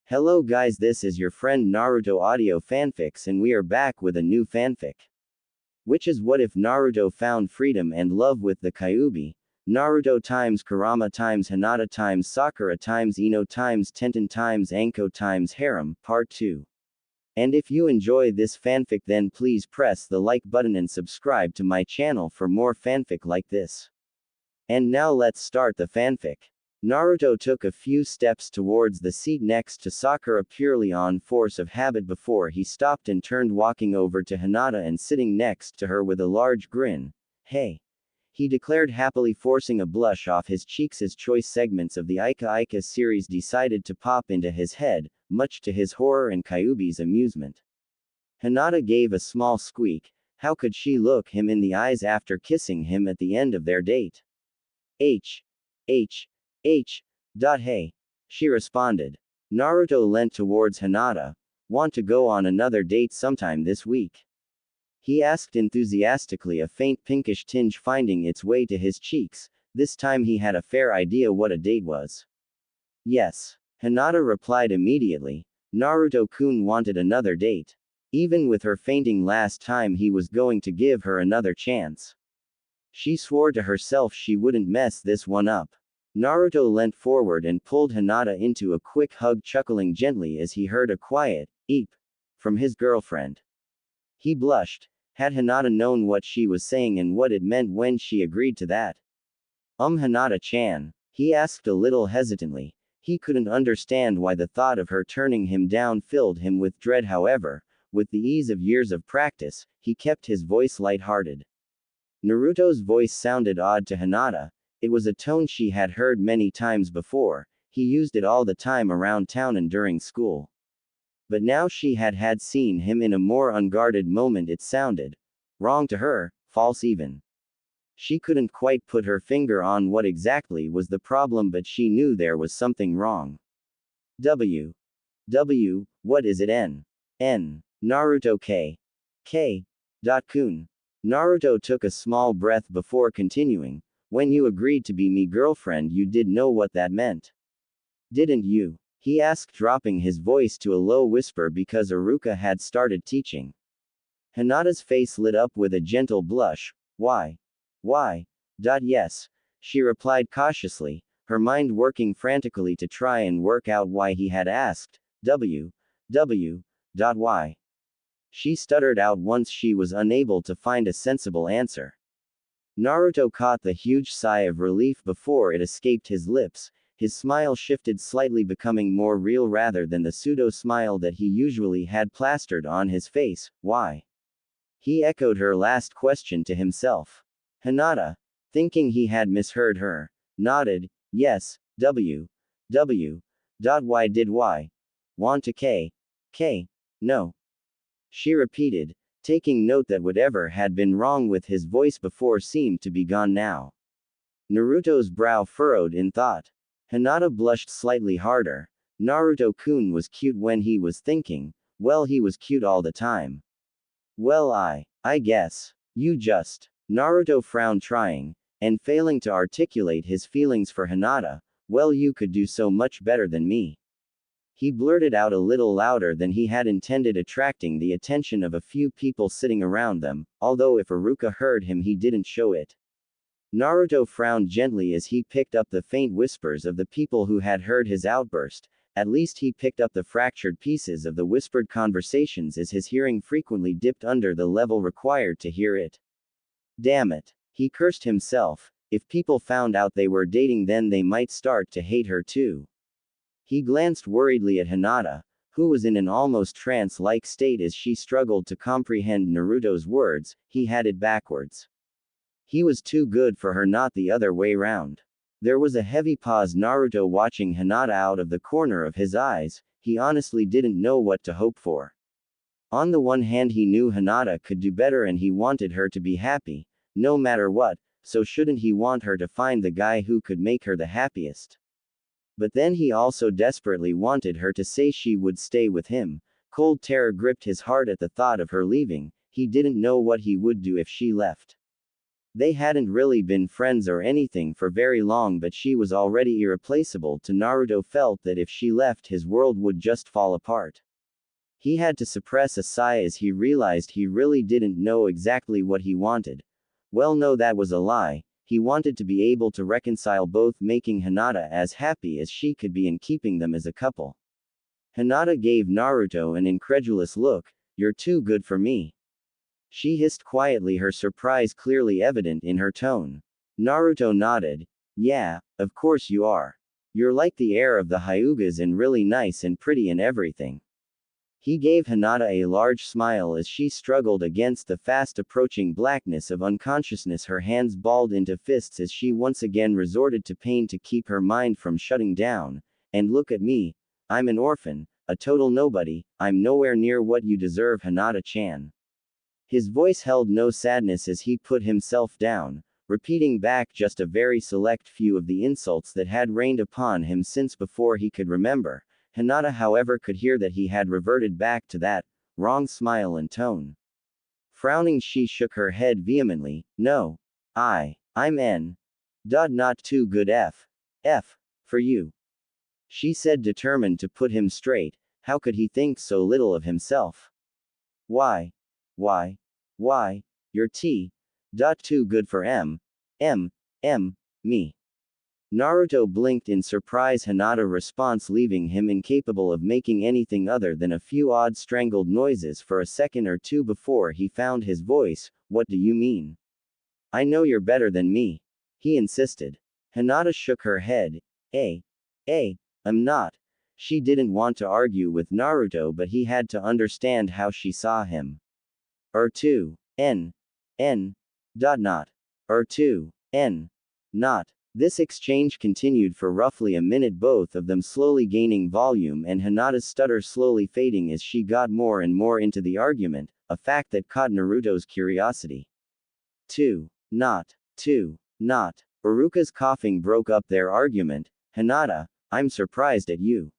Hello guys, this is your friend Naruto Audio Fanfics and we are back with a new fanfic. Which is what if Naruto found freedom and love with the Kyuubi, Naruto times Kurama times Hinata times Sakura times Ino times Tenten times Anko times Harem, Part 2. And if you enjoy this fanfic then please press the like button and subscribe to my channel for more fanfic like this. And now let's start the fanfic. Naruto took a few steps towards the seat next to Sakura purely on force of habit before he stopped and turned walking over to Hinata and sitting next to her with a large grin. Hey! He declared happily forcing a blush off his cheeks as choice segments of the Ika Ika series decided to pop into his head, much to his horror and Kyuubi's amusement. Hinata gave a small squeak. How could she look him in the eyes after kissing him at the end of their date? Hey, she responded. Naruto leant towards Hinata. Want to go on another date sometime this week? He asked enthusiastically, a faint pinkish tinge finding its way to his cheeks. This time he had a fair idea what a date was. Yes. Hinata replied immediately. Naruto-kun wanted another date. Even with her fainting last time he was going to give her another chance. She swore to herself she wouldn't mess this one up. Naruto leant forward and pulled Hinata into a quick hug, chuckling gently as he heard a quiet eep from his girlfriend. He blushed. Had Hinata known what she was saying and what it meant when she agreed to that? Hinata-chan? He asked a little hesitantly. He couldn't understand why the thought of her turning him down filled him with dread. However, with the ease of years of practice, he kept his voice light-hearted. Naruto's voice sounded odd to Hinata. It was a tone she had heard many times before. He used it all the time around town and during school. But now she had seen him in a more unguarded moment. It sounded wrong to her, false even. She couldn't quite put her finger on what exactly was the problem, but she knew there was something wrong. What is it? Naruto Kun. Naruto took a small breath before continuing. When you agreed to be me girlfriend, you did know what that meant. Didn't you? He asked, dropping his voice to a low whisper because Iruka had started teaching. Hinata's face lit up with a gentle blush. Why? Yes, she replied cautiously, her mind working frantically to try and work out why he had asked. Why? She stuttered out once she was unable to find a sensible answer. Naruto caught the huge sigh of relief before it escaped his lips. His smile shifted slightly, becoming more real rather than the pseudo-smile that he usually had plastered on his face. Why? He echoed her last question to himself. Hinata, thinking he had misheard her, nodded. Yes, why did why? Want to No. She repeated, taking note that whatever had been wrong with his voice before seemed to be gone now. Naruto's brow furrowed in thought. Hinata blushed slightly harder. Naruto-kun was cute when he was thinking. Well, he was cute all the time. Well, I guess. You just. Naruto frowned, trying and failing to articulate his feelings for Hinata. Well, you could do so much better than me. He blurted out a little louder than he had intended, attracting the attention of a few people sitting around them, although if Iruka heard him he didn't show it. Naruto frowned gently as he picked up the faint whispers of the people who had heard his outburst. At least he picked up the fractured pieces of the whispered conversations, as his hearing frequently dipped under the level required to hear it. Damn it. He cursed himself. If people found out they were dating, then they might start to hate her too. He glanced worriedly at Hinata, who was in an almost trance-like state as she struggled to comprehend Naruto's words. He had it backwards. He was too good for her, not the other way round. There was a heavy pause. Naruto watching Hinata out of the corner of his eyes. He honestly didn't know what to hope for. On the one hand, he knew Hinata could do better and he wanted her to be happy, no matter what, so shouldn't he want her to find the guy who could make her the happiest? But then he also desperately wanted her to say she would stay with him. Cold terror gripped his heart at the thought of her leaving. He didn't know what he would do if she left. They hadn't really been friends or anything for very long, but she was already irreplaceable to Naruto. Felt that if she left, his world would just fall apart. He had to suppress a sigh as he realized he really didn't know exactly what he wanted. Well, no, that was a lie. He wanted to be able to reconcile both, making Hinata as happy as she could be and keeping them as a couple. Hinata gave Naruto an incredulous look. "You're too good for me." She hissed quietly, her surprise clearly evident in her tone. Naruto nodded. "Yeah, of course you are. You're like the heir of the Hyugas and really nice and pretty and everything." He gave Hinata a large smile as she struggled against the fast approaching blackness of unconsciousness. Her hands balled into fists as she once again resorted to pain to keep her mind from shutting down. "And look at me. I'm an orphan, a total nobody. I'm nowhere near what you deserve, Hinata-chan." His voice held no sadness as he put himself down, repeating back just a very select few of the insults that had rained upon him since before he could remember. Hinata, however, could hear that he had reverted back to that wrong smile and tone. Frowning, she shook her head vehemently. "No. I'm not too good f for you," she said, determined to put him straight. How could he think so little of himself? Why, you're too good for me. Naruto blinked in surprise. Hinata's response leaving him incapable of making anything other than a few odd strangled noises for a second or two before he found his voice. "What do you mean? I know you're better than me," he insisted. Hinata shook her head. I'm not." She didn't want to argue with Naruto, but he had to understand how she saw him. Not. This exchange continued for roughly a minute, both of them slowly gaining volume and Hinata's stutter slowly fading as she got more and more into the argument, a fact that caught Naruto's curiosity. Not. Uruka's coughing broke up their argument. "Hinata, I'm surprised at you.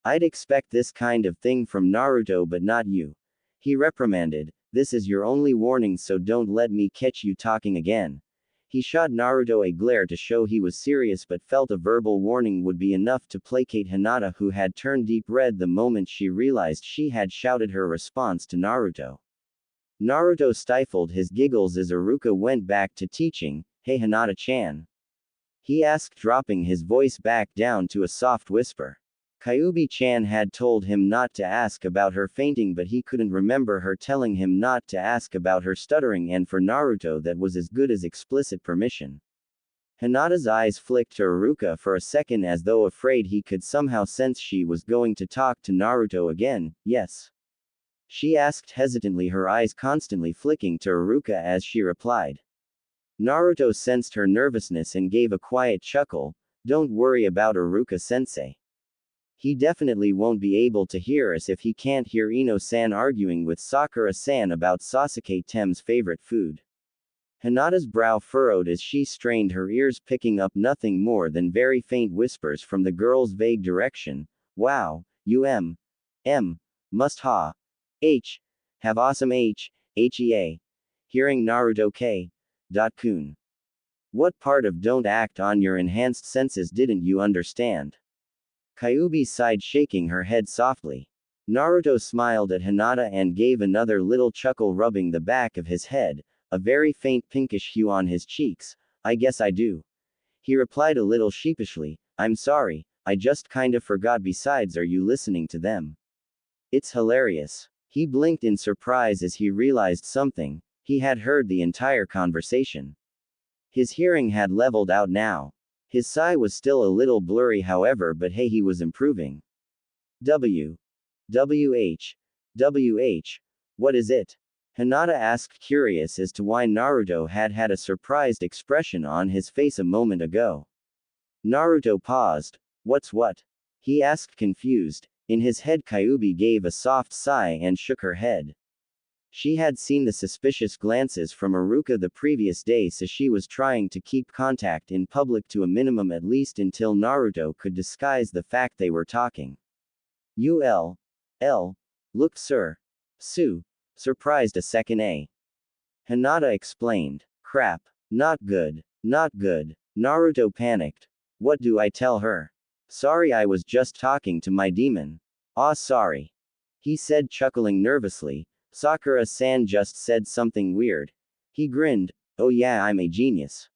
I'd expect this kind of thing from Naruto, but not you," he reprimanded. "This is your only warning, so don't let me catch you talking again." He shot Naruto a glare to show he was serious, but felt a verbal warning would be enough to placate Hinata, who had turned deep red the moment she realized she had shouted her response to Naruto. Naruto stifled his giggles as Uruka went back to teaching. "Hey Hinata-chan," he asked, dropping his voice back down to a soft whisper. Kyuubi-chan had told him not to ask about her fainting, but he couldn't remember her telling him not to ask about her stuttering, and for Naruto that was as good as explicit permission. Hinata's eyes flicked to Uruka for a second as though afraid he could somehow sense she was going to talk to Naruto again. "Yes?" she asked hesitantly, her eyes constantly flicking to Uruka as she replied. Naruto sensed her nervousness and gave a quiet chuckle. "Don't worry about Uruka-sensei. He definitely won't be able to hear us if he can't hear Ino-san arguing with Sakura-san about Sasuke Tem's favorite food." Hinata's brow furrowed as she strained her ears, picking up nothing more than very faint whispers from the girl's vague direction. "Wow, you must have awesome hea. Hearing Naruto K.kun. What part of don't act on your enhanced senses didn't you understand?" Kyuubi sighed, shaking her head softly. Naruto smiled at Hinata and gave another little chuckle, rubbing the back of his head, a very faint pinkish hue on his cheeks. "I guess I do," he replied a little sheepishly. "I'm sorry, I just kinda forgot. Besides, are you listening to them? It's hilarious." He blinked in surprise as he realized something. He had heard the entire conversation. His hearing had leveled out now. His sigh was still a little blurry, however, but hey, he was improving. WH. What is it?" Hinata asked, curious as to why Naruto had had a surprised expression on his face a moment ago. Naruto paused. "What's what?" he asked, confused. In his head, Kyuubi gave a soft sigh and shook her head. She had seen the suspicious glances from Uruka the previous day, so she was trying to keep contact in public to a minimum, at least until Naruto could disguise the fact they were talking. Look, sir. Surprised a second, eh?" Hinata explained. "Crap. Not good. Not good. Naruto panicked. What do I tell her? Sorry, I was just talking to my demon. Ah, sorry. He said, chuckling nervously. Sakura-san just said something weird. He grinned. Oh yeah, I'm a genius.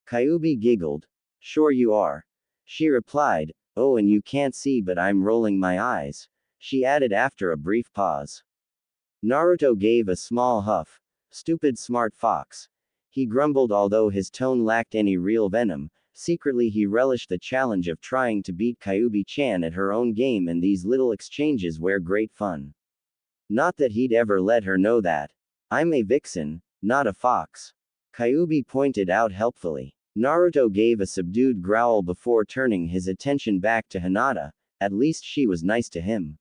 Kyuubi giggled. Sure you are. She replied. Oh, and you can't see, but I'm rolling my eyes. She added after a brief pause. Naruto gave a small huff. Stupid smart fox. He grumbled, although his tone lacked any real venom. Secretly, he relished the challenge of trying to beat Kyuubi-chan at her own game, and these little exchanges were great fun. Not that he'd ever let her know that. I'm a vixen, not a fox. Kyuubi pointed out helpfully. Naruto gave a subdued growl before turning his attention back to Hinata. At least she was nice to him.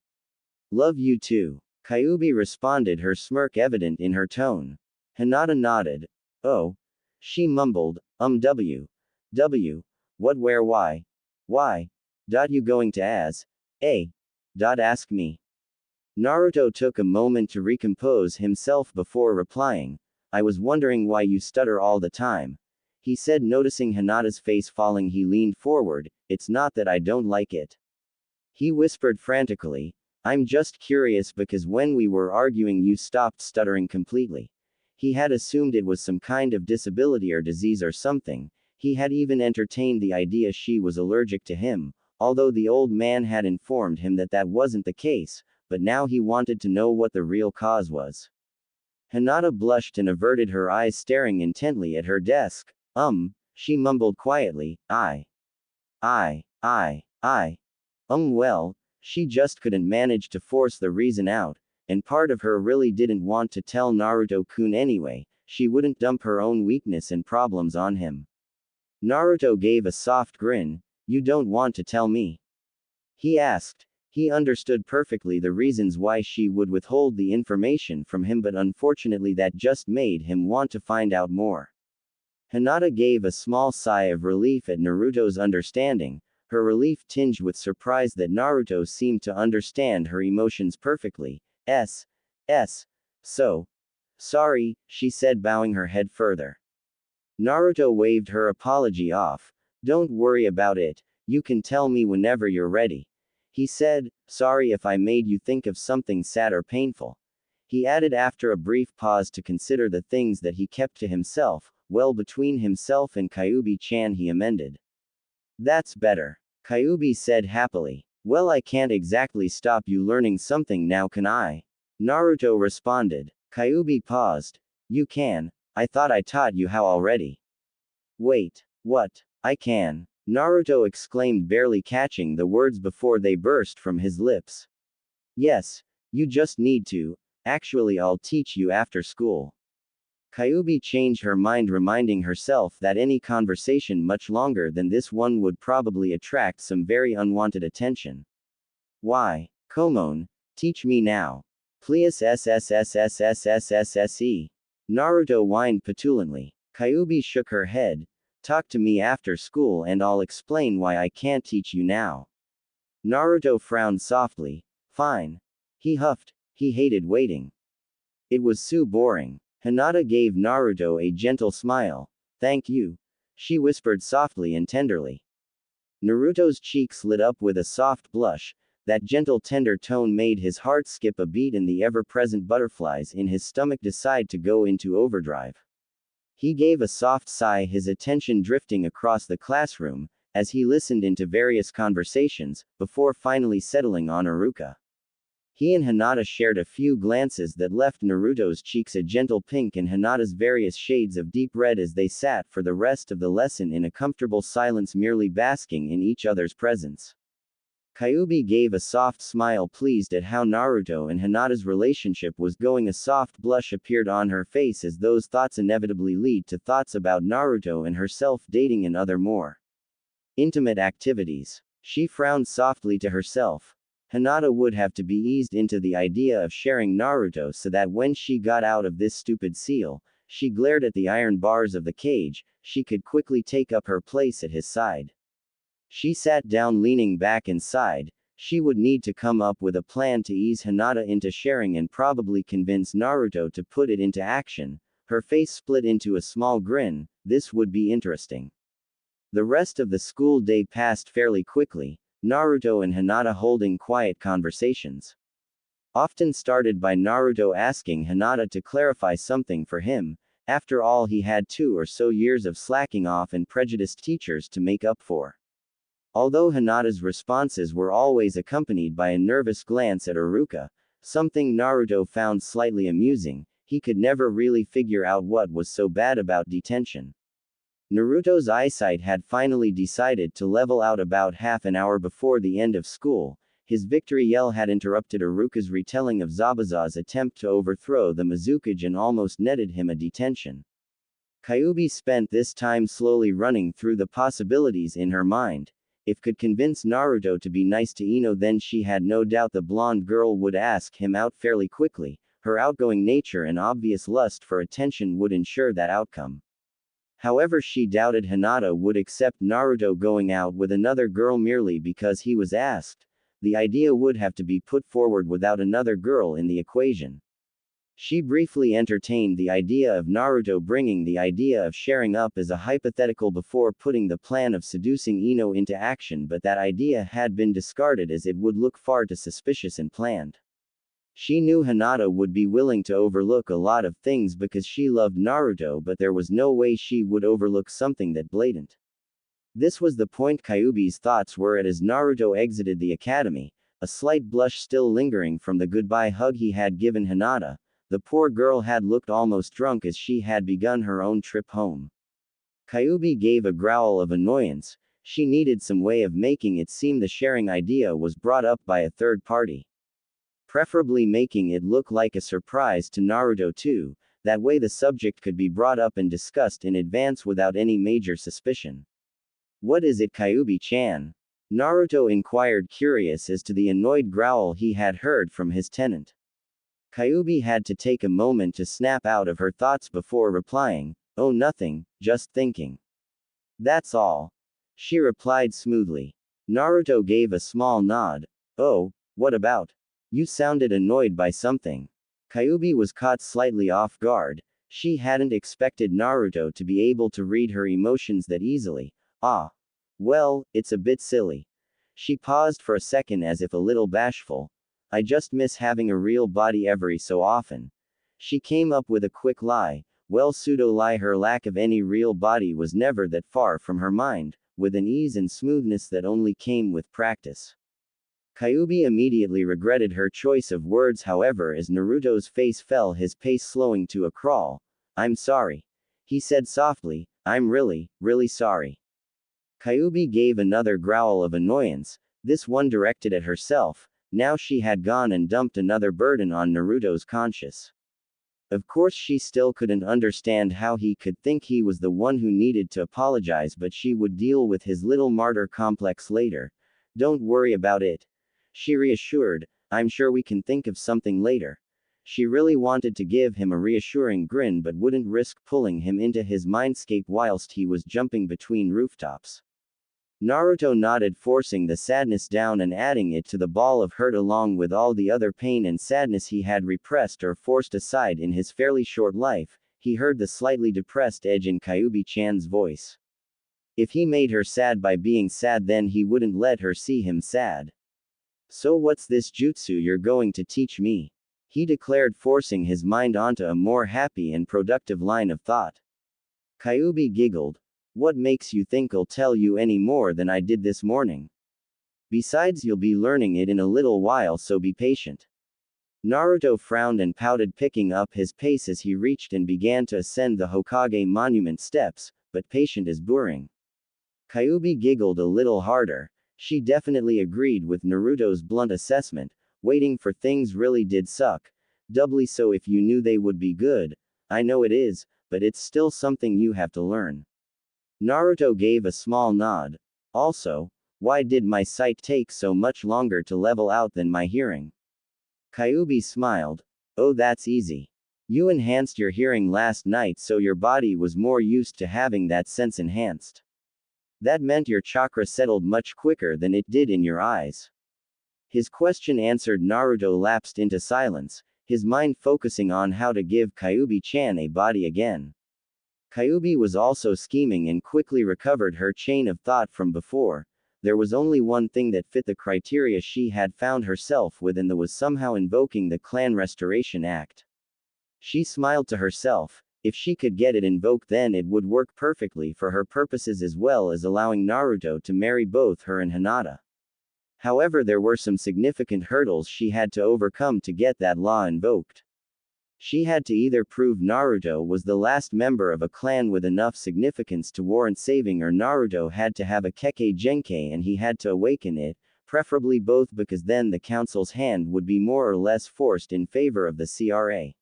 Love you too. Kyuubi responded, her smirk evident in her tone. Hinata nodded. Oh. She mumbled, W. What, where, why? Why? You going to ask me. Naruto took a moment to recompose himself before replying. I was wondering why you stutter all the time. He said, noticing Hinata's face falling. He leaned forward. It's not that I don't like it. He whispered frantically. I'm just curious because when we were arguing you stopped stuttering completely. He had assumed it was some kind of disability or disease or something. He had even entertained the idea she was allergic to him, although the old man had informed him that that wasn't the case, but now he wanted to know what the real cause was. Hinata blushed and averted her eyes, staring intently at her desk. She mumbled quietly, well, she just couldn't manage to force the reason out, and part of her really didn't want to tell Naruto-kun anyway. She wouldn't dump her own weakness and problems on him. Naruto gave a soft grin. You don't want to tell me? He asked. He understood perfectly the reasons why she would withhold the information from him, but unfortunately that just made him want to find out more. Hinata gave a small sigh of relief at Naruto's understanding, her relief tinged with surprise that Naruto seemed to understand her emotions perfectly. So. Sorry, she said, bowing her head further. Naruto waved her apology off. Don't worry about it, you can tell me whenever you're ready. He said, sorry if I made you think of something sad or painful. He added after a brief pause to consider the things that he kept to himself. Well, between himself and Kyuubi-chan, he amended. That's better. Kyuubi said happily. Well, I can't exactly stop you learning something now, can I? Naruto responded. Kyuubi paused. You can. I thought I taught you how already. Wait. What? I can. Naruto exclaimed, barely catching the words before they burst from his lips. Yes. You just need to. Actually, I'll teach you after school. Kyuubi changed her mind, reminding herself that any conversation much longer than this one would probably attract some very unwanted attention. Why? Komon, teach me now. Please SSSSSSSSE. Naruto whined petulantly. Kyuubi shook her head. Talk to me after school and I'll explain why I can't teach you now. Naruto frowned softly. Fine. He huffed. He hated waiting. It was so boring. Hinata gave Naruto a gentle smile. Thank you. She whispered softly and tenderly. Naruto's cheeks lit up with a soft blush. That gentle, tender tone made his heart skip a beat and the ever-present butterflies in his stomach decide to go into overdrive. He gave a soft sigh, his attention drifting across the classroom, as he listened into various conversations, before finally settling on Iruka. He and Hinata shared a few glances that left Naruto's cheeks a gentle pink and Hinata's various shades of deep red as they sat for the rest of the lesson in a comfortable silence, merely basking in each other's presence. Kyuubi gave a soft smile, pleased at how Naruto and Hinata's relationship was going. A soft blush appeared on her face, as those thoughts inevitably lead to thoughts about Naruto and herself dating and other more intimate activities. She frowned softly to herself. Hinata would have to be eased into the idea of sharing Naruto so that when she got out of this stupid seal, she glared at the iron bars of the cage, she could quickly take up her place at his side. She sat down, leaning back and sighed. She would need to come up with a plan to ease Hinata into sharing and probably convince Naruto to put it into action. Her face split into a small grin. This would be interesting. The rest of the school day passed fairly quickly, Naruto and Hinata holding quiet conversations. Often started by Naruto asking Hinata to clarify something for him. After all, he had 2 or so years of slacking off and prejudiced teachers to make up for. Although Hinata's responses were always accompanied by a nervous glance at Iruka, something Naruto found slightly amusing, he could never really figure out what was so bad about detention. Naruto's eyesight had finally decided to level out about half an hour before the end of school. His victory yell had interrupted Iruka's retelling of Zabuza's attempt to overthrow the Mizukage and almost netted him a detention. Kyuubi spent this time slowly running through the possibilities in her mind. If could convince Naruto to be nice to Ino, then she had no doubt the blonde girl would ask him out fairly quickly. Her outgoing nature and obvious lust for attention would ensure that outcome. However, she doubted Hinata would accept Naruto going out with another girl merely because he was asked. The idea would have to be put forward without another girl in the equation. She briefly entertained the idea of Naruto bringing the idea of sharing up as a hypothetical before putting the plan of seducing Ino into action, but that idea had been discarded as it would look far too suspicious and planned. She knew Hinata would be willing to overlook a lot of things because she loved Naruto, but there was no way she would overlook something that blatant. This was the point Kyuubi's thoughts were at as Naruto exited the academy, a slight blush still lingering from the goodbye hug he had given Hinata. The poor girl had looked almost drunk as she had begun her own trip home. Kyuubi gave a growl of annoyance. She needed some way of making it seem the sharing idea was brought up by a third party. Preferably making it look like a surprise to Naruto too, that way the subject could be brought up and discussed in advance without any major suspicion. What is it, Kyuubi-chan? Naruto inquired, curious as to the annoyed growl he had heard from his tenant. Kyuubi had to take a moment to snap out of her thoughts before replying, "Oh, nothing, just thinking." "That's all," she replied smoothly. Naruto gave a small nod. "Oh, what about? You sounded annoyed by something." Kyuubi was caught slightly off guard. She hadn't expected Naruto to be able to read her emotions that easily. "Ah. Well, it's a bit silly." She paused for a second as if a little bashful. "I just miss having a real body every so often." She came up with a quick lie. Well, pseudo-lie. Her lack of any real body was never that far from her mind, with an ease and smoothness that only came with practice. Kyuubi immediately regretted her choice of words, however, as Naruto's face fell, his pace slowing to a crawl. "I'm sorry," he said softly. "I'm really, really sorry." Kyuubi gave another growl of annoyance, this one directed at herself. Now she had gone and dumped another burden on Naruto's conscience. Of course, she still couldn't understand how he could think he was the one who needed to apologize, but she would deal with his little martyr complex later. "Don't worry about it," she reassured. "I'm sure we can think of something later." She really wanted to give him a reassuring grin but wouldn't risk pulling him into his mindscape whilst he was jumping between rooftops. Naruto nodded, forcing the sadness down and adding it to the ball of hurt along with all the other pain and sadness he had repressed or forced aside in his fairly short life. He heard the slightly depressed edge in Kyuubi-chan's voice. If he made her sad by being sad, then he wouldn't let her see him sad. "So what's this jutsu you're going to teach me?" he declared, forcing his mind onto a more happy and productive line of thought. Kyuubi giggled. "What makes you think I'll tell you any more than I did this morning? Besides, you'll be learning it in a little while, so be patient." Naruto frowned and pouted, picking up his pace as he reached and began to ascend the Hokage monument steps, "but patient is boring." Kyuubi giggled a little harder. She definitely agreed with Naruto's blunt assessment. Waiting for things really did suck. Doubly so if you knew they would be good. "I know it is, but it's still something you have to learn." Naruto gave a small nod. "Also, why did my sight take so much longer to level out than my hearing?" Kyuubi smiled. "Oh, that's easy. You enhanced your hearing last night, so your body was more used to having that sense enhanced. That meant your chakra settled much quicker than it did in your eyes." His question answered, Naruto lapsed into silence. his mind focusing on how to give Kyuubi-chan a body again. Kyuubi was also scheming and quickly recovered her chain of thought from before. There was only one thing that fit the criteria she had found herself with, and that was somehow invoking the Clan Restoration Act. She smiled to herself. If she could get it invoked, then it would work perfectly for her purposes, as well as allowing Naruto to marry both her and Hinata. However, there were some significant hurdles she had to overcome to get that law invoked. She had to either prove Naruto was the last member of a clan with enough significance to warrant saving, or Naruto had to have a Kekkei Genkai and he had to awaken it, preferably both, because then the council's hand would be more or less forced in favor of the CRA.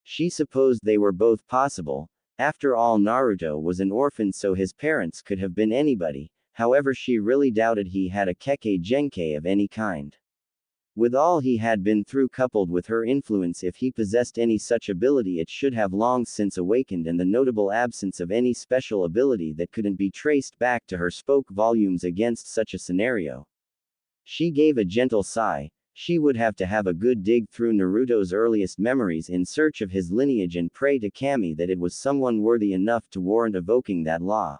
She supposed they were both possible. After all, Naruto was an orphan, so his parents could have been anybody. However, she really doubted he had a Kekkei Genkai of any kind. With all he had been through, coupled with her influence, if he possessed any such ability, it should have long since awakened, and the notable absence of any special ability that couldn't be traced back to her spoke volumes against such a scenario. She gave a gentle sigh. She would have to have a good dig through Naruto's earliest memories in search of his lineage and pray to Kami that it was someone worthy enough to warrant evoking that law.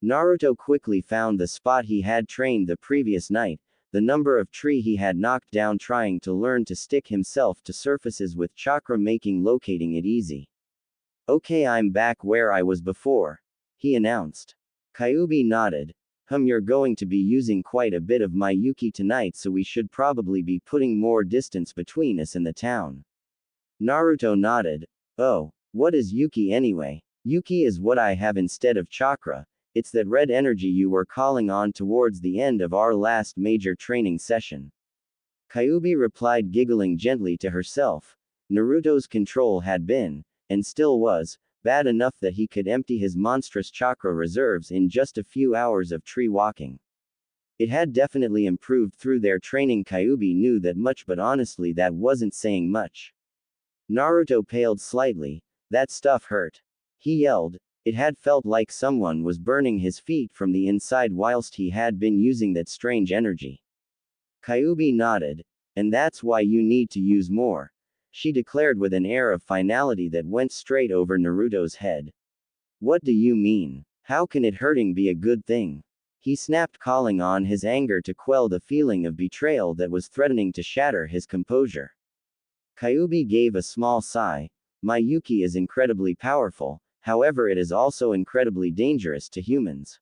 Naruto quickly found the spot he had trained the previous night. The number of tree he had knocked down trying to learn to stick himself to surfaces with chakra, making locating it easy. Okay, I'm back where I was before, he announced. Kyuubi nodded. You're going to be using quite a bit of my Yuki tonight, so we should probably be putting more distance between us and the town. Naruto nodded. Oh, what is Yuki anyway? Yuki is what I have instead of chakra. It's that red energy you were calling on towards the end of our last major training session. Kyuubi replied, giggling gently to herself. Naruto's control had been, and still was, bad enough that he could empty his monstrous chakra reserves in just a few hours of tree walking. It had definitely improved through their training. Kyuubi knew that much, but honestly that wasn't saying much. Naruto paled slightly. That stuff hurt. He yelled. It had felt like someone was burning his feet from the inside whilst he had been using that strange energy. Kyuubi nodded. And that's why you need to use more, she declared with an air of finality that went straight over Naruto's head. What do you mean? How can it hurting be a good thing? He snapped, calling on his anger to quell the feeling of betrayal that was threatening to shatter his composure. Kyuubi gave a small sigh. My Yuki is incredibly powerful. However, it is also incredibly dangerous to humans.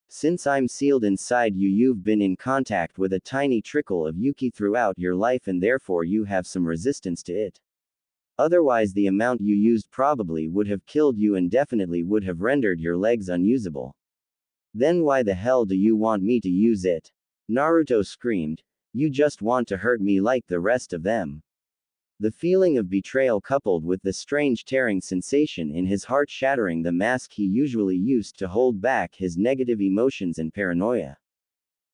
Since I'm sealed inside you, you've been in contact with a tiny trickle of Yuki throughout your life, and therefore you have some resistance to it. Otherwise, the amount you used probably would have killed you and definitely would have rendered your legs unusable. Then why the hell do you want me to use it? Naruto screamed. You just want to hurt me like the rest of them. The feeling of betrayal, coupled with the strange tearing sensation in his heart, shattering the mask he usually used to hold back his negative emotions and paranoia.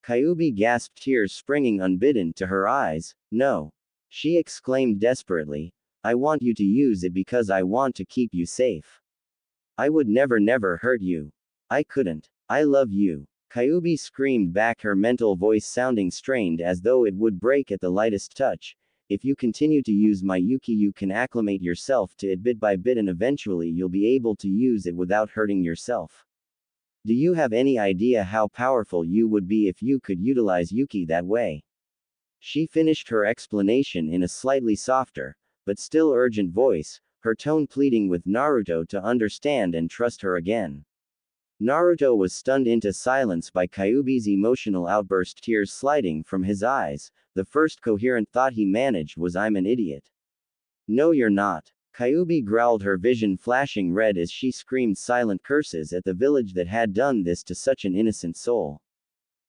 Kyuubi gasped, tears springing unbidden to her eyes. No, she exclaimed desperately. I want you to use it because I want to keep you safe. I would never hurt you. I couldn't. I love you. Kyuubi screamed back, her mental voice sounding strained as though it would break at the lightest touch. If you continue to use my Yuki, you can acclimate yourself to it bit by bit, and eventually you'll be able to use it without hurting yourself. Do you have any idea how powerful you would be if you could utilize Yuki that way? She finished her explanation in a slightly softer, but still urgent voice, her tone pleading with Naruto to understand and trust her again. Naruto was stunned into silence by Kyuubi's emotional outburst, tears sliding from his eyes. The first coherent thought he managed was, I'm an idiot. No, you're not. Kyuubi growled, her vision flashing red as she screamed silent curses at the village that had done this to such an innocent soul.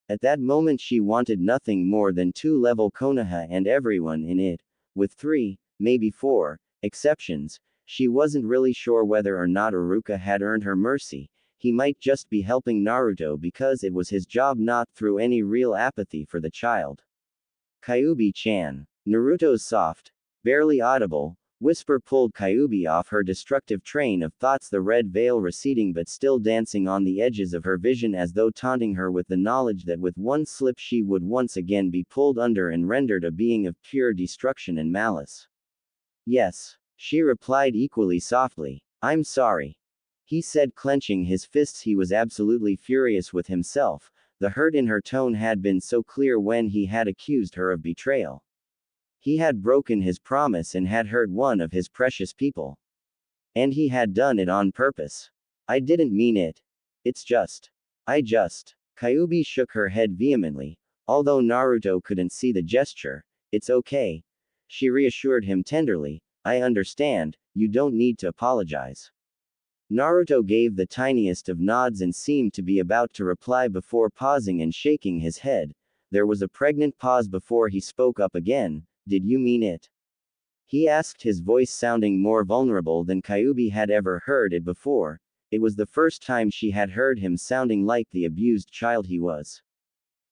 At that moment she wanted nothing more than to level Konoha and everyone in it. With 3, maybe 4, exceptions, she wasn't really sure whether or not Iruka had earned her mercy. He might just be helping Naruto because it was his job, not through any real apathy for the child. Kyuubi-chan. Naruto's soft, barely audible whisper pulled Kyuubi off her destructive train of thoughts, the red veil receding but still dancing on the edges of her vision, as though taunting her with the knowledge that with one slip she would once again be pulled under and rendered a being of pure destruction and malice. Yes. She replied equally softly. I'm sorry. He said, clenching his fists. He was absolutely furious with himself. The hurt in her tone had been so clear when he had accused her of betrayal. He had broken his promise and had hurt one of his precious people. And he had done it on purpose. I didn't mean it. It's just. Kyuubi shook her head vehemently. Although Naruto couldn't see the gesture, it's okay. She reassured him tenderly. I understand, you don't need to apologize. Naruto gave the tiniest of nods and seemed to be about to reply before pausing and shaking his head. There was a pregnant pause before he spoke up again. Did you mean it? He asked, his voice sounding more vulnerable than Kyuubi had ever heard it before. It was the first time she had heard him sounding like the abused child he was.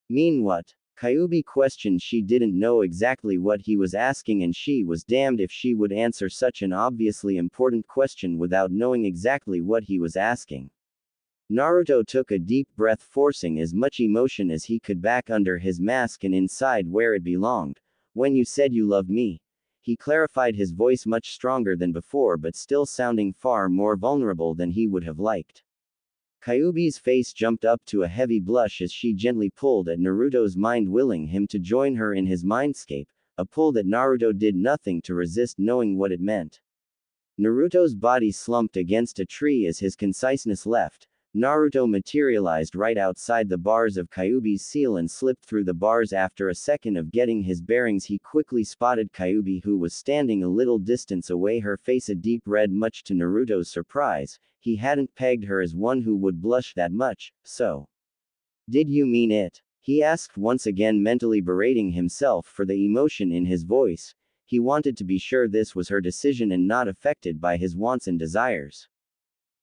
Mean what? Kyuubi questioned. She didn't know exactly what he was asking, and she was damned if she would answer such an obviously important question without knowing exactly what he was asking. Naruto took a deep breath, forcing as much emotion as he could back under his mask and inside where it belonged. When you said you loved me, he clarified, his voice much stronger than before but still sounding far more vulnerable than he would have liked. Kyuubi's face jumped up to a heavy blush as she gently pulled at Naruto's mind, willing him to join her in his mindscape, a pull that Naruto did nothing to resist, knowing what it meant. Naruto's body slumped against a tree as his conciseness left. Naruto materialized right outside the bars of Kyuubi's seal and slipped through the bars. After a second of getting his bearings, he quickly spotted Kyuubi, who was standing a little distance away, her face a deep red. Much to Naruto's surprise, he hadn't pegged her as one who would blush that much. So, did you mean it? He asked, once again mentally berating himself for the emotion in his voice. He wanted to be sure this was her decision and not affected by his wants and desires.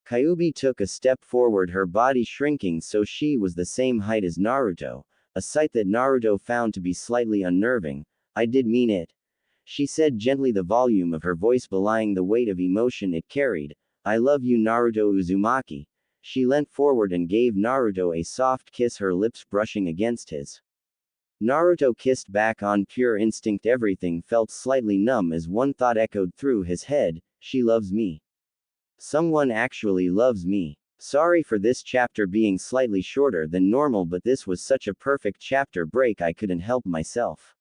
Kyuubi took a step forward, her body shrinking so she was the same height as Naruto, a sight that Naruto found to be slightly unnerving. I did mean it, she said gently, the volume of her voice belying the weight of emotion it carried. I love you, Naruto Uzumaki. She leant forward and gave Naruto a soft kiss, her lips brushing against his. Naruto kissed back on pure instinct. Everything felt slightly numb as one thought echoed through his head: she loves me. Someone actually loves me. Sorry for this chapter being slightly shorter than normal, but this was such a perfect chapter break I couldn't help myself.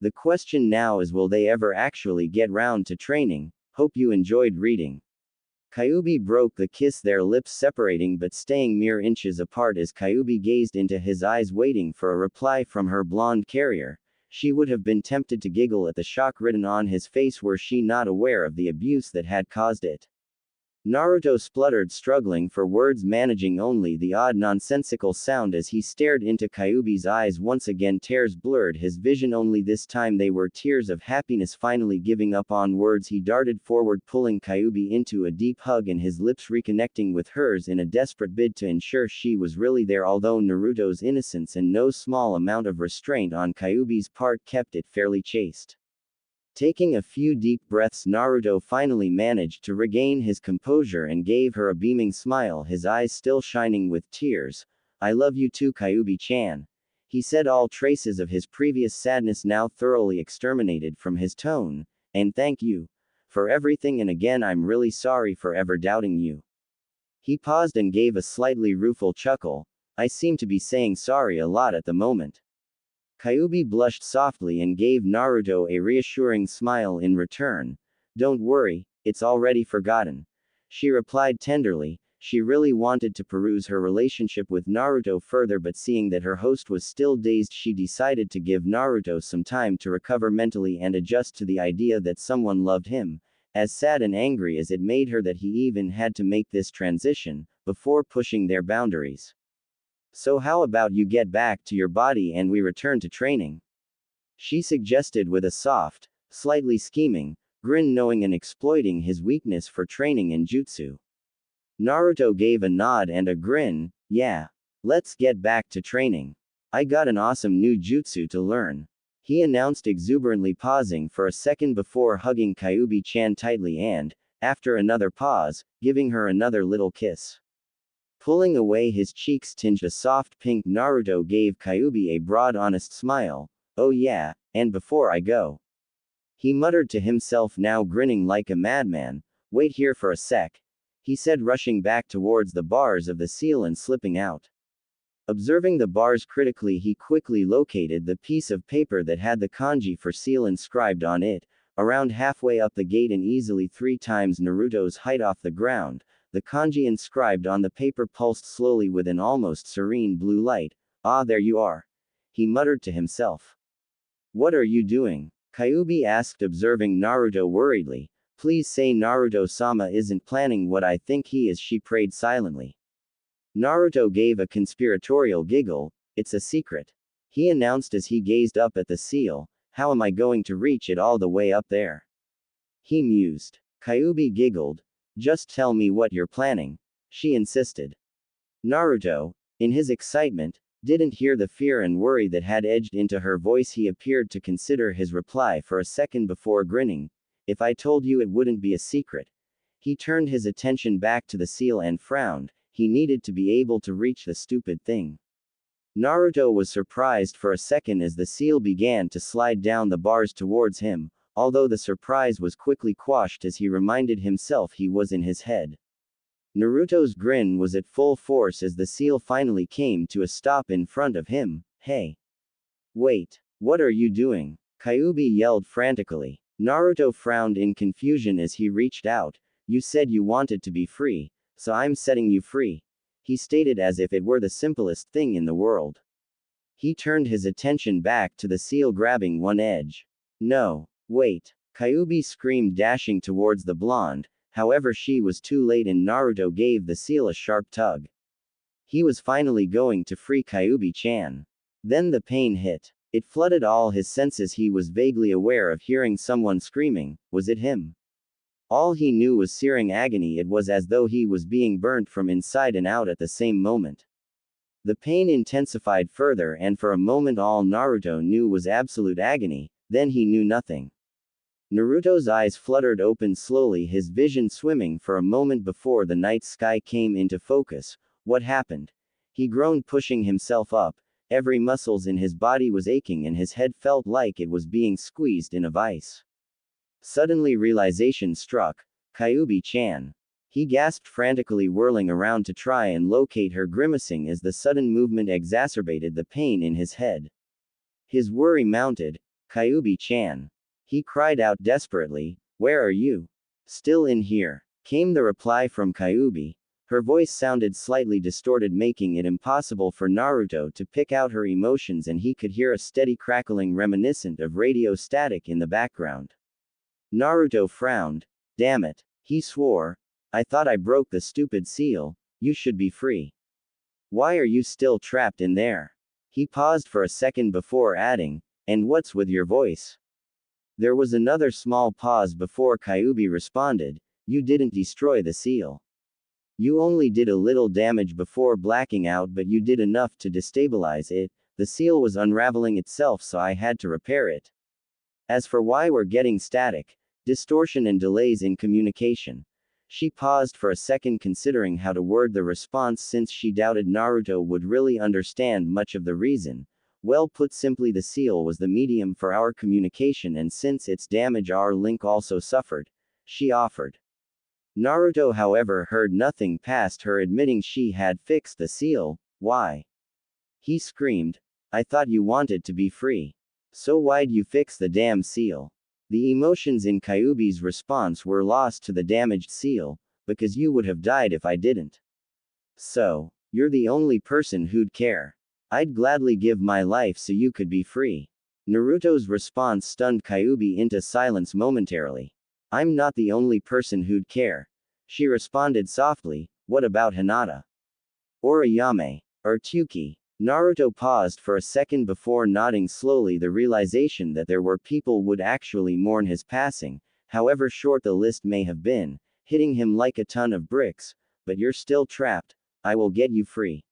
The question now is, will they ever actually get round to training? Hope you enjoyed reading. Kyuubi broke the kiss, their lips separating but staying mere inches apart as Kyuubi gazed into his eyes, waiting for a reply from her blonde carrier. She would have been tempted to giggle at the shock written on his face were she not aware of the abuse that had caused it. Naruto spluttered, struggling for words, managing only the odd nonsensical sound as he stared into Kyuubi's eyes. Once again tears blurred his vision, only this time they were tears of happiness. Finally giving up on words, he darted forward, pulling Kyuubi into a deep hug and his lips reconnecting with hers in a desperate bid to ensure she was really there. Although Naruto's innocence and no small amount of restraint on Kyuubi's part kept it fairly chaste. Taking a few deep breaths, Naruto finally managed to regain his composure and gave her a beaming smile, his eyes still shining with tears. I love you too, Kyuubi-chan. He said, all traces of his previous sadness now thoroughly exterminated from his tone. And thank you for everything, and again I'm really sorry for ever doubting you. He paused and gave a slightly rueful chuckle. I seem to be saying sorry a lot at the moment. Kyuubi blushed softly and gave Naruto a reassuring smile in return. Don't worry, it's already forgotten, she replied tenderly. She really wanted to peruse her relationship with Naruto further, but seeing that her host was still dazed, she decided to give Naruto some time to recover mentally and adjust to the idea that someone loved him, as sad and angry as it made her that he even had to make this transition, before pushing their boundaries. So how about you get back to your body and we return to training? She suggested with a soft, slightly scheming grin, knowing and exploiting his weakness for training in jutsu. Naruto gave a nod and a grin. Yeah. Let's get back to training. I got an awesome new jutsu to learn, he announced exuberantly, pausing for a second before hugging Kyuubi-chan tightly and, after another pause, giving her another little kiss. Pulling away his cheeks tinged a soft pink, Naruto gave Kyuubi a broad honest smile. Oh yeah, and before I go, He muttered to himself, now grinning like a madman. Wait here for a sec, he said, rushing back towards the bars of the seal and slipping out. Observing the bars critically, he quickly located the piece of paper that had the kanji for seal inscribed on it. Around halfway up the gate and easily 3 times Naruto's height off the ground, the kanji inscribed on the paper pulsed slowly with an almost serene blue light. Ah, there you are, he muttered to himself. What are you doing? Kyuubi asked, observing Naruto worriedly. Please say Naruto-sama isn't planning what I think he is, she prayed silently. Naruto gave a conspiratorial giggle. It's a secret, he announced as he gazed up at the seal. How am I going to reach it all the way up there? He mused. Kyuubi giggled. Just tell me what you're planning, she insisted. Naruto, in his excitement, didn't hear the fear and worry that had edged into her voice. He appeared to consider his reply for a second before grinning. If I told you it wouldn't be a secret. He turned his attention back to the seal and frowned. He needed to be able to reach the stupid thing. Naruto was surprised for a second as the seal began to slide down the bars towards him, although the surprise was quickly quashed as he reminded himself he was in his head. Naruto's grin was at full force as the seal finally came to a stop in front of him. Hey! Wait! What are you doing? Kyuubi yelled frantically. Naruto frowned in confusion as he reached out. You said you wanted to be free, so I'm setting you free, he stated as if it were the simplest thing in the world. He turned his attention back to the seal, grabbing one edge. No, wait! Kyuubi screamed, dashing towards the blonde. However, she was too late and Naruto gave the seal a sharp tug. He was finally going to free Kyuubi-chan. Then the pain hit. It flooded all his senses. He was vaguely aware of hearing someone screaming. Was it him? All he knew was searing agony. It was as though he was being burnt from inside and out at the same moment. The pain intensified further, and for a moment all Naruto knew was absolute agony. Then he knew nothing. Naruto's eyes fluttered open slowly, his vision swimming for a moment before the night sky came into focus. What happened? He groaned, pushing himself up. Every muscle in his body was aching and his head felt like it was being squeezed in a vice. Suddenly realization struck. Kyuubi-chan. He gasped frantically, whirling around to try and locate her, grimacing as the sudden movement exacerbated the pain in his head. His worry mounted. Kyuubi-chan. He cried out desperately. Where are you? Still in here, came the reply from Kyuubi. Her voice sounded slightly distorted, making it impossible for Naruto to pick out her emotions, and he could hear a steady crackling reminiscent of radio static in the background. Naruto frowned. Damn it, he swore. I thought I broke the stupid seal. You should be free. Why are you still trapped in there? He paused for a second before adding, and what's with your voice? There was another small pause before Kyuubi responded. You didn't destroy the seal. You only did a little damage before blacking out, but you did enough to destabilize it. The seal was unraveling itself, so I had to repair it. As for why we're getting static, distortion and delays in communication. She paused for a second, considering how to word the response, since she doubted Naruto would really understand much of the reason. Well, put simply, the seal was the medium for our communication, and since its damage, our link also suffered, she offered. Naruto, however, heard nothing past her admitting she had fixed the seal. Why? He screamed. I thought you wanted to be free. So why'd you fix the damn seal? The emotions in Kyuubi's response were lost to the damaged seal. Because you would have died if I didn't. So, you're the only person who'd care. I'd gladly give my life so you could be free. Naruto's response stunned Kyuubi into silence momentarily. I'm not the only person who'd care, she responded softly. What about Hinata? Or Ayame? Or Tsuki? Naruto paused for a second before nodding slowly, the realization that there were people would actually mourn his passing, however short the list may have been, hitting him like a ton of bricks. But you're still trapped. I will get you free.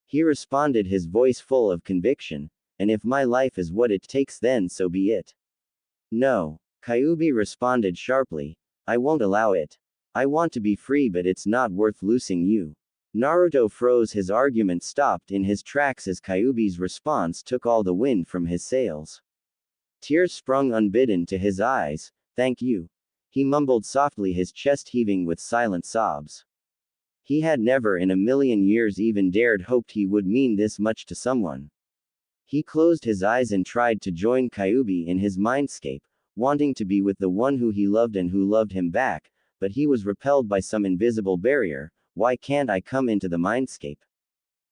He responded, his voice full of conviction. And if my life is what it takes, then so be it. No. Kyuubi responded sharply. I won't allow it. I want to be free, but it's not worth losing you. Naruto froze, his argument stopped in his tracks as Kyuubi's response took all the wind from his sails. Tears sprung unbidden to his eyes. Thank you. He mumbled softly, his chest heaving with silent sobs. He had never in a million years even dared hoped he would mean this much to someone. He closed his eyes and tried to join Kyuubi in his mindscape, wanting to be with the one who he loved and who loved him back, but he was repelled by some invisible barrier. Why can't I come into the mindscape?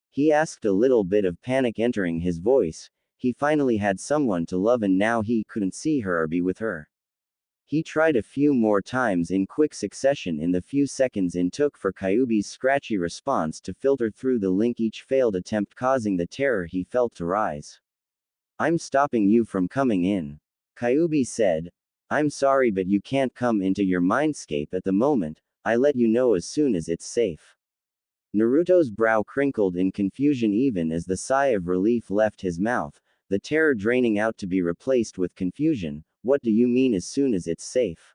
He asked, a little bit of panic entering his voice. He finally had someone to love and now he couldn't see her or be with her. He tried a few more times in quick succession in the few seconds it took for Kyuubi's scratchy response to filter through the link, each failed attempt causing the terror he felt to rise. I'm stopping you from coming in. Kyuubi said. I'm sorry, but you can't come into your mindscape at the moment. I let you know as soon as it's safe. Naruto's brow crinkled in confusion even as the sigh of relief left his mouth, the terror draining out to be replaced with confusion. What do you mean as soon as it's safe?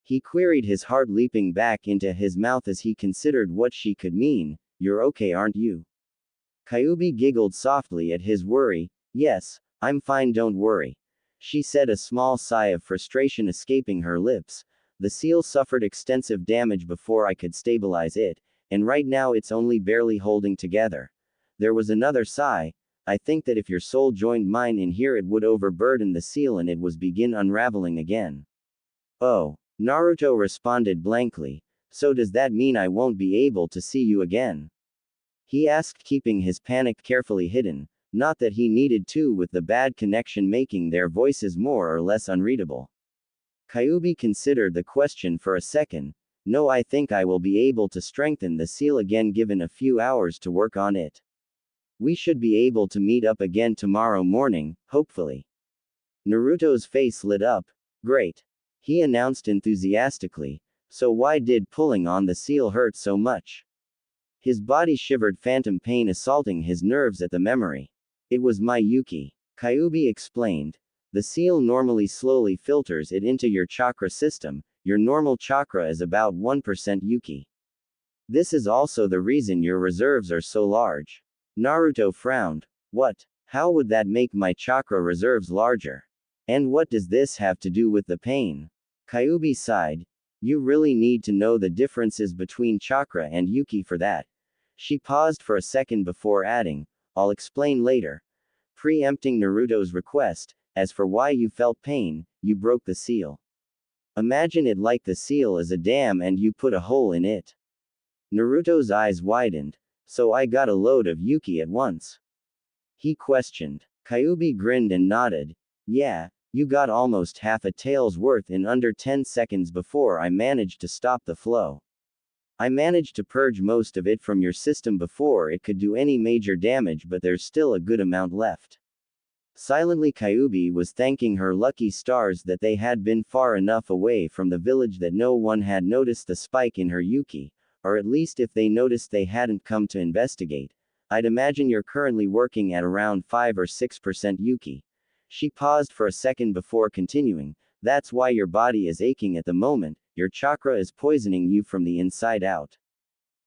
He queried, his heart leaping back into his mouth as he considered what she could mean. You're okay, aren't you? Kyuubi giggled softly at his worry. Yes, I'm fine, don't worry. She said, a small sigh of frustration escaping her lips. The seal suffered extensive damage before I could stabilize it, and right now it's only barely holding together. There was another sigh. I think that if your soul joined mine in here it would overburden the seal and it was begin unraveling again. Oh, Naruto responded blankly. So does that mean I won't be able to see you again? He asked, keeping his panic carefully hidden. Not that he needed to, with the bad connection making their voices more or less unreadable. Kyuubi considered the question for a second. No, I think I will be able to strengthen the seal again given a few hours to work on it. We should be able to meet up again tomorrow morning, hopefully. Naruto's face lit up. Great. He announced enthusiastically. So why did pulling on the seal hurt so much? His body shivered, phantom pain assaulting his nerves at the memory. It was my Yuki. Kyuubi explained. The seal normally slowly filters it into your chakra system. Your normal chakra is about 1% Yuki. This is also the reason your reserves are so large. Naruto frowned. What? How would that make my chakra reserves larger? And what does this have to do with the pain? Kyuubi sighed. You really need to know the differences between chakra and Yuki for that. She paused for a second before adding, I'll explain later. Preempting Naruto's request, as for why you felt pain, you broke the seal. Imagine it like the seal is a dam and you put a hole in it. Naruto's eyes widened. So I got a load of Yuki at once? He questioned. Kyuubi grinned and nodded. Yeah, you got almost half a tail's worth in under 10 seconds before I managed to stop the flow. I managed to purge most of it from your system before it could do any major damage, but there's still a good amount left. Silently Kyuubi was thanking her lucky stars that they had been far enough away from the village that no one had noticed the spike in her Yuki. Or at least if they noticed they hadn't come to investigate. I'd imagine you're currently working at around 5 or 6% Yuki. She paused for a second before continuing. That's why your body is aching at the moment, your chakra is poisoning you from the inside out.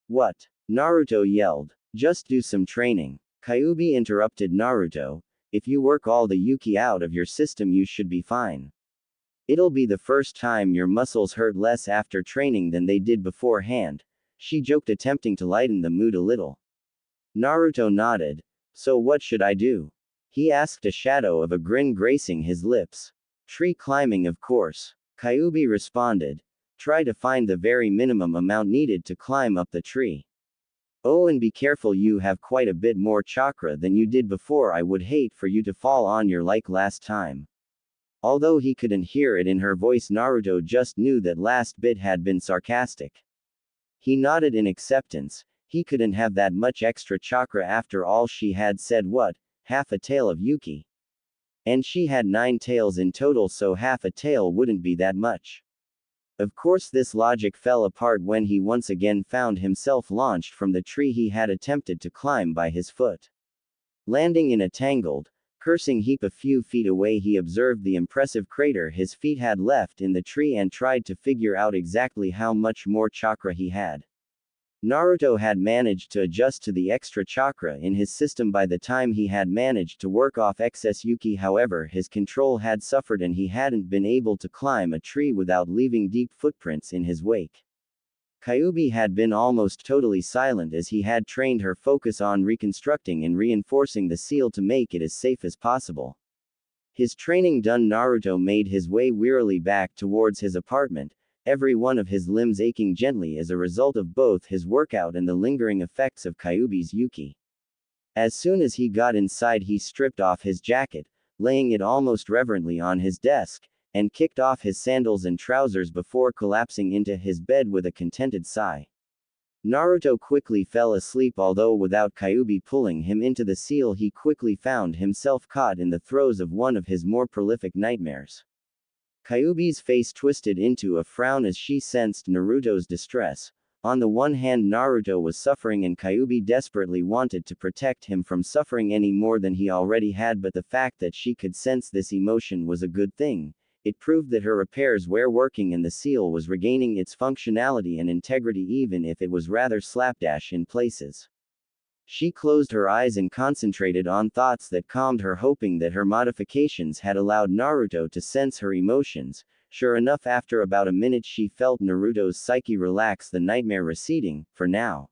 What? Naruto yelled. Just do some training. Kyuubi interrupted Naruto. If you work all the Yuki out of your system you should be fine. It'll be the first time your muscles hurt less after training than they did beforehand. She joked, attempting to lighten the mood a little. Naruto nodded. So what should I do? He asked, a shadow of a grin gracing his lips. Tree climbing, of course. Kyuubi responded. Try to find the very minimum amount needed to climb up the tree. Oh, and be careful, you have quite a bit more chakra than you did before. I would hate for you to fall on your like last time. Although he couldn't hear it in her voice, Naruto just knew that last bit had been sarcastic. He nodded in acceptance. He couldn't have that much extra chakra after all. She had said what? Half a tail of Yuki. And she had 9 tails in total, so half a tail wouldn't be that much. Of course, this logic fell apart when he once again found himself launched from the tree he had attempted to climb by his foot. Landing in a tangled, cursing heap a few feet away, he observed the impressive crater his feet had left in the tree and tried to figure out exactly how much more chakra he had. Naruto had managed to adjust to the extra chakra in his system by the time he had managed to work off excess Yuki. However, his control had suffered and he hadn't been able to climb a tree without leaving deep footprints in his wake. Kyuubi had been almost totally silent as he had trained her focus on reconstructing and reinforcing the seal to make it as safe as possible. His training done, Naruto made his way wearily back towards his apartment, every one of his limbs aching gently as a result of both his workout and the lingering effects of Kyuubi's Yuki. As soon as he got inside, he stripped off his jacket, laying it almost reverently on his desk, and kicked off his sandals and trousers before collapsing into his bed with a contented sigh. Naruto quickly fell asleep, although without Kyuubi pulling him into the seal. He quickly found himself caught in the throes of one of his more prolific nightmares. Kyuubi's face twisted into a frown as she sensed Naruto's distress. On the one hand, Naruto was suffering and Kyuubi desperately wanted to protect him from suffering any more than he already had, but the fact that she could sense this emotion was a good thing. It proved that her repairs were working and the seal was regaining its functionality and integrity, even if it was rather slapdash in places. She closed her eyes and concentrated on thoughts that calmed her, hoping that her modifications had allowed Naruto to sense her emotions. Sure enough, after about a minute she felt Naruto's psyche relax, the nightmare receding, for now.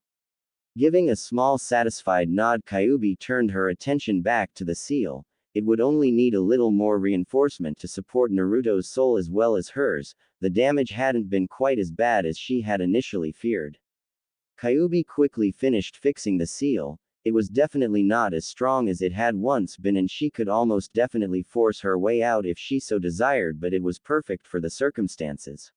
Giving a small satisfied nod, Kyuubi turned her attention back to the seal. It would only need a little more reinforcement to support Naruto's soul as well as hers. The damage hadn't been quite as bad as she had initially feared. Kyuubi quickly finished fixing the seal. It was definitely not as strong as it had once been, and she could almost definitely force her way out if she so desired, but it was perfect for the circumstances.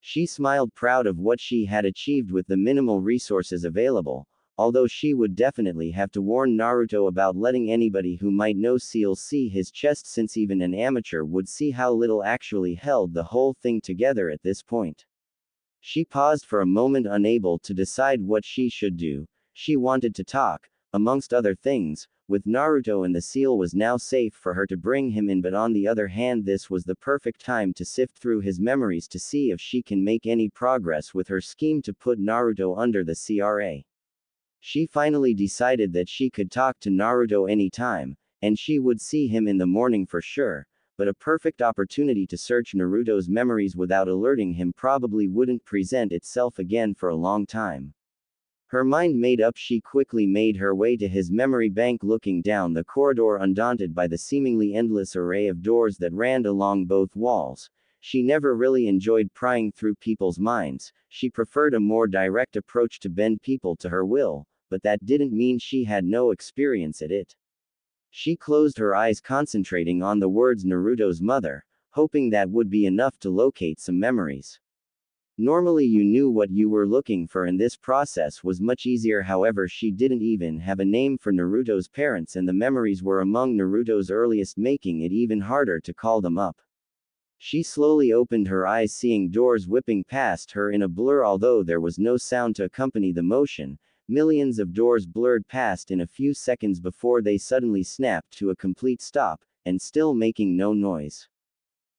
She smiled, proud of what she had achieved with the minimal resources available, although she would definitely have to warn Naruto about letting anybody who might know seals see his chest, since even an amateur would see how little actually held the whole thing together at this point. She paused for a moment, unable to decide what she should do. She wanted to talk, amongst other things, with Naruto, and the seal was now safe for her to bring him in, but on the other hand, this was the perfect time to sift through his memories to see if she can make any progress with her scheme to put Naruto under the CRA. She finally decided that she could talk to Naruto anytime, and she would see him in the morning for sure, but a perfect opportunity to search Naruto's memories without alerting him probably wouldn't present itself again for a long time. Her mind made up, she quickly made her way to his memory bank, looking down the corridor undaunted by the seemingly endless array of doors that ran along both walls. She never really enjoyed prying through people's minds. She preferred a more direct approach to bend people to her will, but that didn't mean she had no experience at it. She closed her eyes, concentrating on the words Naruto's mother, hoping that would be enough to locate some memories. Normally you knew what you were looking for, and this process was much easier. However, she didn't even have a name for Naruto's parents, and the memories were among Naruto's earliest, making it even harder to call them up. She slowly opened her eyes, seeing doors whipping past her in a blur. Although there was no sound to accompany the motion, millions of doors blurred past in a few seconds before they suddenly snapped to a complete stop, and still making no noise.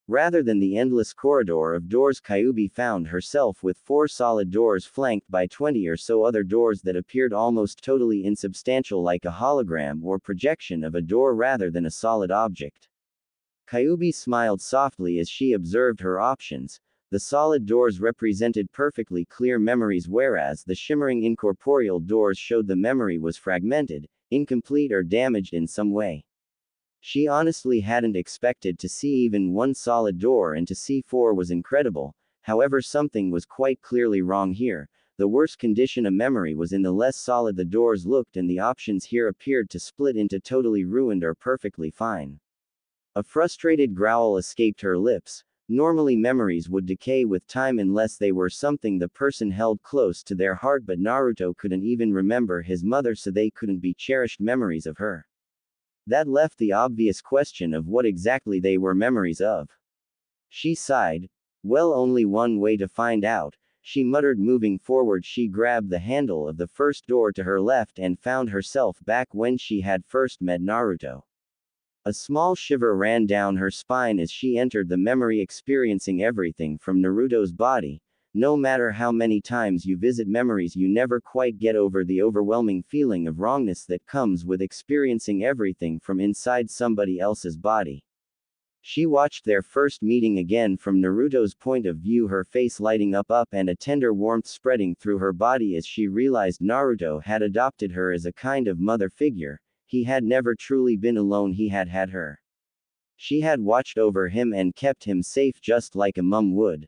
Rather than the endless corridor of doors, Kyuubi found herself with 4 solid doors flanked by 20 or so other doors that appeared almost totally insubstantial, like a hologram or projection of a door rather than a solid object. Kyuubi smiled softly as she observed her options. The solid doors represented perfectly clear memories, whereas the shimmering incorporeal doors showed the memory was fragmented, incomplete, or damaged in some way. She honestly hadn't expected to see even one solid door, and to see 4 was incredible. However, something was quite clearly wrong here. The worst condition a memory was in, the less solid the doors looked, and the options here appeared to split into totally ruined or perfectly fine. A frustrated growl escaped her lips. Normally memories would decay with time unless they were something the person held close to their heart, but Naruto couldn't even remember his mother, so they couldn't be cherished memories of her. That left the obvious question of what exactly they were memories of. She sighed. Well, only one way to find out, she muttered. Moving forward, she grabbed the handle of the first door to her left and found herself back when she had first met Naruto. A small shiver ran down her spine as she entered the memory, experiencing everything from Naruto's body, No matter how many times you visit memories, you never quite get over the overwhelming feeling of wrongness that comes with experiencing everything from inside somebody else's body. She watched their first meeting again from Naruto's point of view, her face lighting up and a tender warmth spreading through her body as she realized Naruto had adopted her as a kind of mother figure. He had never truly been alone, he had had her. She had watched over him and kept him safe just like a mum would.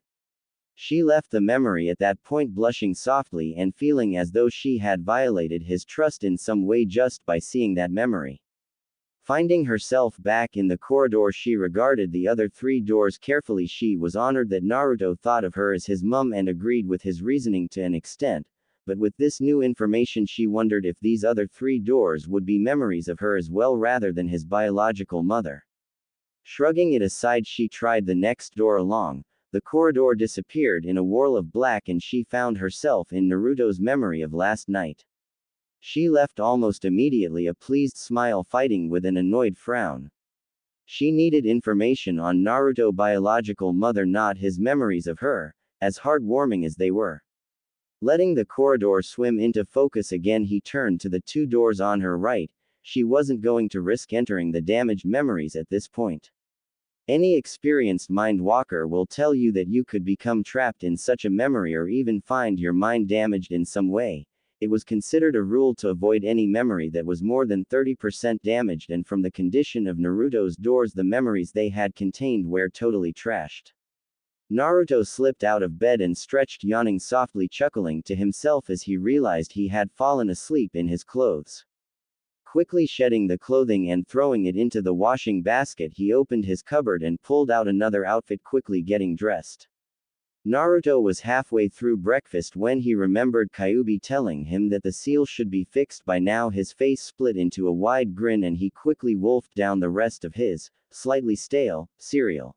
She left the memory at that point blushing softly and feeling as though she had violated his trust in some way just by seeing that memory. Finding herself back in the corridor, she regarded the other 3 doors carefully. She was honored that Naruto thought of her as his mum and agreed with his reasoning to an extent, but with this new information she wondered if these other 3 doors would be memories of her as well rather than his biological mother. Shrugging it aside, she tried the next door along. The corridor disappeared in a whirl of black and she found herself in Naruto's memory of last night. She left almost immediately, a pleased smile fighting with an annoyed frown. She needed information on Naruto's biological mother, not his memories of her, as heartwarming as they were. Letting the corridor swim into focus again, he turned to the 2 doors on her right. She wasn't going to risk entering the damaged memories at this point. Any experienced mind walker will tell you that you could become trapped in such a memory or even find your mind damaged in some way. It was considered a rule to avoid any memory that was more than 30% damaged, and from the condition of Naruto's doors, the memories they had contained were totally trashed. Naruto slipped out of bed and stretched, yawning softly, chuckling to himself as he realized he had fallen asleep in his clothes. Quickly shedding the clothing and throwing it into the washing basket, he opened his cupboard and pulled out another outfit, quickly getting dressed. Naruto was halfway through breakfast when he remembered Kyuubi telling him that the seal should be fixed by now. His face split into a wide grin and he quickly wolfed down the rest of his, slightly stale, cereal.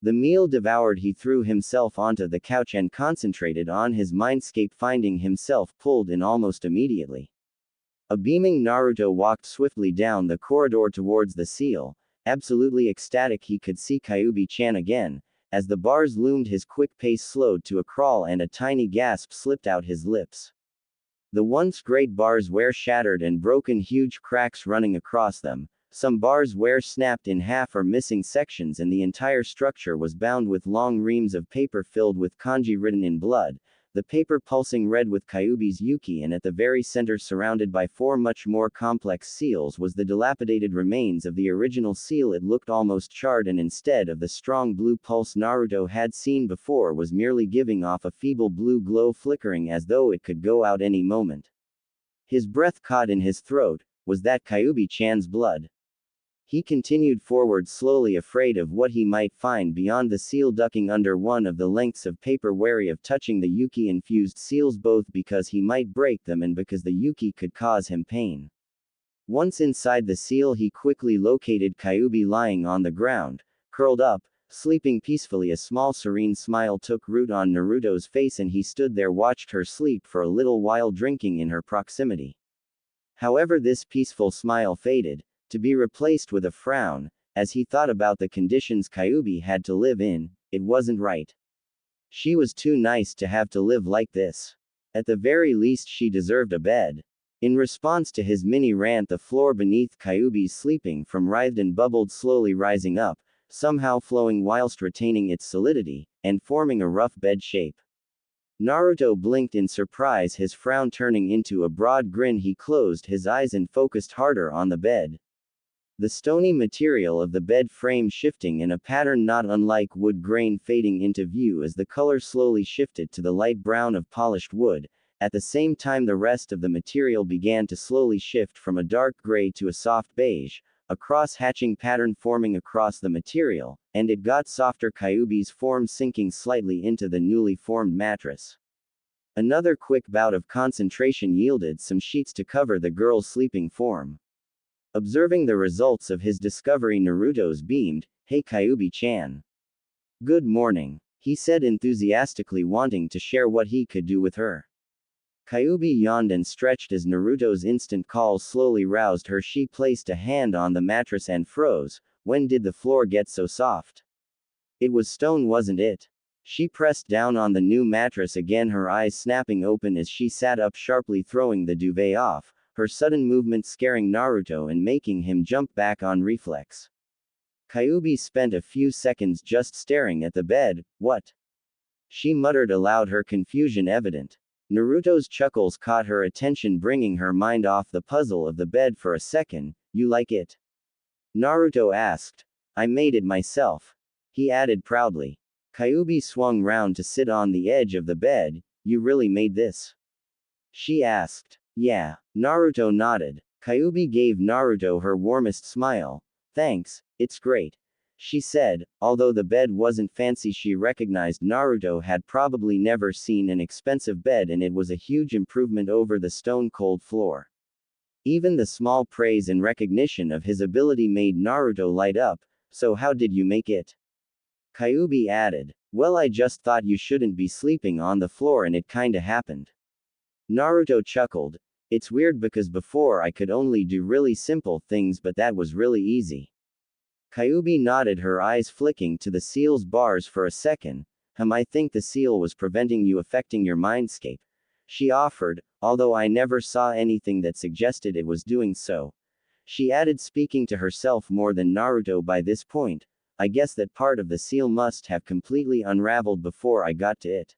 The meal devoured, he threw himself onto the couch and concentrated on his mindscape, finding himself pulled in almost immediately. A beaming Naruto walked swiftly down the corridor towards the seal. Absolutely ecstatic, he could see Kyuubi-chan again. As the bars loomed, his quick pace slowed to a crawl and a tiny gasp slipped out his lips. The once great bars were shattered and broken, huge cracks running across them. Some bars were snapped in half or missing sections, and the entire structure was bound with long reams of paper filled with kanji written in blood. The paper pulsing red with Kyuubi's Yuki, and at the very center, surrounded by 4 much more complex seals, was the dilapidated remains of the original seal. It looked almost charred, and instead of the strong blue pulse Naruto had seen before, was merely giving off a feeble blue glow, flickering as though it could go out any moment. His breath caught in his throat. Was that Kyuubi-chan's blood? He continued forward slowly, afraid of what he might find beyond the seal, ducking under one of the lengths of paper, wary of touching the Yuki-infused seals, both because he might break them and because the Yuki could cause him pain. Once inside the seal, he quickly located Kyuubi lying on the ground, curled up, sleeping peacefully. A small serene smile took root on Naruto's face and he stood there, watched her sleep for a little while, drinking in her proximity. However, this peaceful smile faded, to be replaced with a frown, as he thought about the conditions Kyuubi had to live in. It wasn't right. She was too nice to have to live like this. At the very least, she deserved a bed. In response to his mini rant, the floor beneath Kyuubi's sleeping from writhed and bubbled, slowly rising up, somehow flowing whilst retaining its solidity, and forming a rough bed shape. Naruto blinked in surprise, his frown turning into a broad grin. He closed his eyes and focused harder on the bed. The stony material of the bed frame shifting in a pattern not unlike wood grain, fading into view as the color slowly shifted to the light brown of polished wood. At the same time, the rest of the material began to slowly shift from a dark gray to a soft beige, a cross-hatching pattern forming across the material, and it got softer, Kyuubi's form sinking slightly into the newly formed mattress. Another quick bout of concentration yielded some sheets to cover the girl's sleeping form. Observing the results of his discovery, Naruto's beamed. "Hey Kyuubi-chan. Good morning," he said enthusiastically, wanting to share what he could do with her. Kyuubi yawned and stretched as Naruto's instant call slowly roused her. She placed a hand on the mattress and froze. When did the floor get so soft? It was stone, wasn't it? She pressed down on the new mattress again, her eyes snapping open as she sat up sharply, throwing the duvet off, her sudden movement scaring Naruto and making him jump back on reflex. Kyuubi spent a few seconds just staring at the bed. What? She muttered aloud, her confusion evident. Naruto's chuckles caught her attention, bringing her mind off the puzzle of the bed for a second. You like it? Naruto asked. I made it myself. He added proudly. Kyuubi swung round to sit on the edge of the bed. You really made this? She asked. Yeah. Naruto nodded. Kyuubi gave Naruto her warmest smile. Thanks, it's great. She said. Although the bed wasn't fancy, she recognized Naruto had probably never seen an expensive bed, and it was a huge improvement over the stone-cold floor. Even the small praise and recognition of his ability made Naruto light up. So how did you make it? Kyuubi added. Well, I just thought you shouldn't be sleeping on the floor and it kinda happened. Naruto chuckled. It's weird because before I could only do really simple things, but that was really easy. Kyuubi nodded, her eyes flicking to the seal's bars for a second. I think the seal was preventing you affecting your mindscape. She offered, although I never saw anything that suggested it was doing so. She added, speaking to herself more than Naruto by this point. I guess that part of the seal must have completely unraveled before I got to it.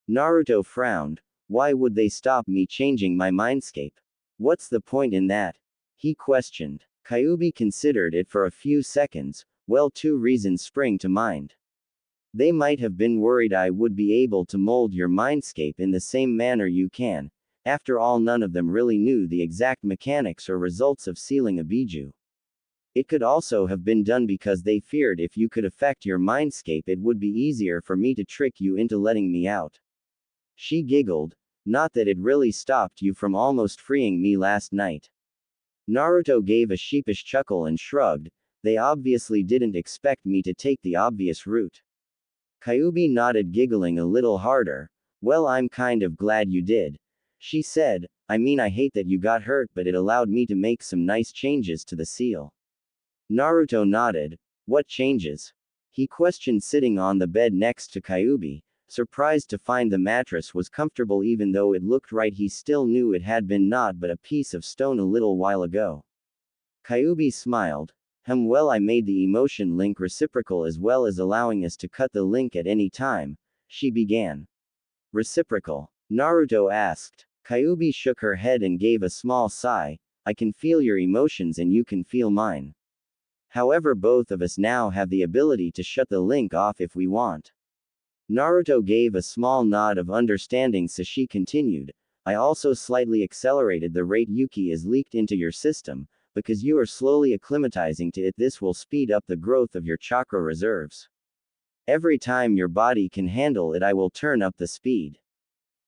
Naruto frowned. Why would they stop me changing my mindscape? What's the point in that? He questioned. Kyuubi considered it for a few seconds. Well, two reasons spring to mind. They might have been worried I would be able to mold your mindscape in the same manner you can. After all, none of them really knew the exact mechanics or results of sealing a biju. It could also have been done because they feared if you could affect your mindscape, it would be easier for me to trick you into letting me out. She giggled. Not that it really stopped you from almost freeing me last night. Naruto gave a sheepish chuckle and shrugged. They obviously didn't expect me to take the obvious route. Kyuubi nodded, giggling a little harder. Well, I'm kind of glad you did. She said. I mean, I hate that you got hurt, but it allowed me to make some nice changes to the seal. Naruto nodded. What changes? He questioned, sitting on the bed next to Kyuubi. Surprised to find the mattress was comfortable even though it looked right. He still knew it had been naught but a piece of stone a little while ago. Kyuubi smiled. Well, I made the emotion link reciprocal as well as allowing us to cut the link at any time. She began. Reciprocal? Naruto asked. Kyuubi shook her head and gave a small sigh. I can feel your emotions and you can feel mine. However, both of us now have the ability to shut the link off if we want. Naruto gave a small nod of understanding, so she continued. I also slightly accelerated the rate Yuki is leaked into your system, because you are slowly acclimatizing to it. This will speed up the growth of your chakra reserves. Every time your body can handle it, I will turn up the speed.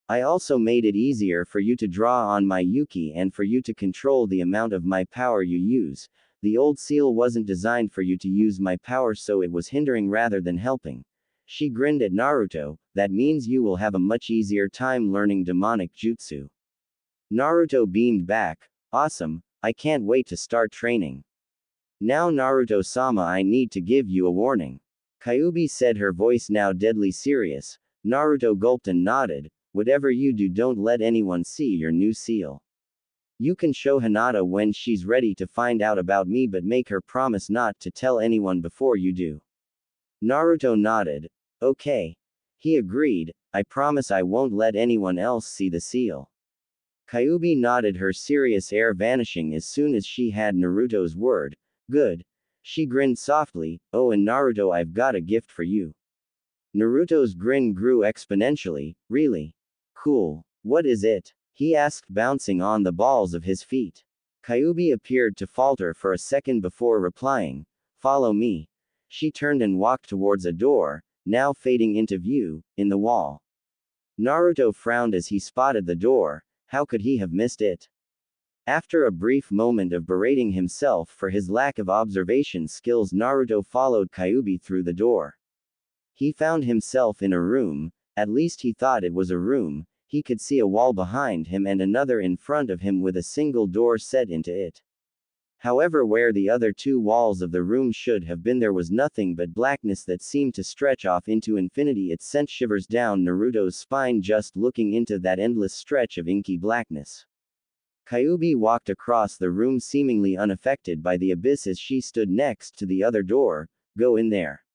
I also made it easier for you to draw on my Yuki and for you to control the amount of my power you use. The old seal wasn't designed for you to use my power, so it was hindering rather than helping. She grinned at Naruto. That means you will have a much easier time learning demonic jutsu. Naruto beamed back. Awesome, I can't wait to start training. Now Naruto-sama, I need to give you a warning. Kyuubi said, her voice now deadly serious. Naruto gulped and nodded. Whatever you do, don't let anyone see your new seal. You can show Hinata when she's ready to find out about me, but make her promise not to tell anyone before you do. Naruto nodded. Okay. He agreed. I promise I won't let anyone else see the seal. Kyuubi nodded, her serious air vanishing as soon as she had Naruto's word. Good. She grinned softly. Oh, and Naruto, I've got a gift for you. Naruto's grin grew exponentially. Really? Cool. What is it? He asked, bouncing on the balls of his feet. Kyuubi appeared to falter for a second before replying. Follow me. She turned and walked towards a door, now fading into view, in the wall. Naruto frowned as he spotted the door. How could he have missed it? After a brief moment of berating himself for his lack of observation skills, Naruto followed Kyuubi through the door. He found himself in a room, at least he thought it was a room. He could see a wall behind him and another in front of him with a single door set into it. However, where the other two walls of the room should have been, there was nothing but blackness that seemed to stretch off into infinity. It sent shivers down Naruto's spine just looking into that endless stretch of inky blackness. Kyuubi walked across the room seemingly unaffected by the abyss as she stood next to the other door. Go in there.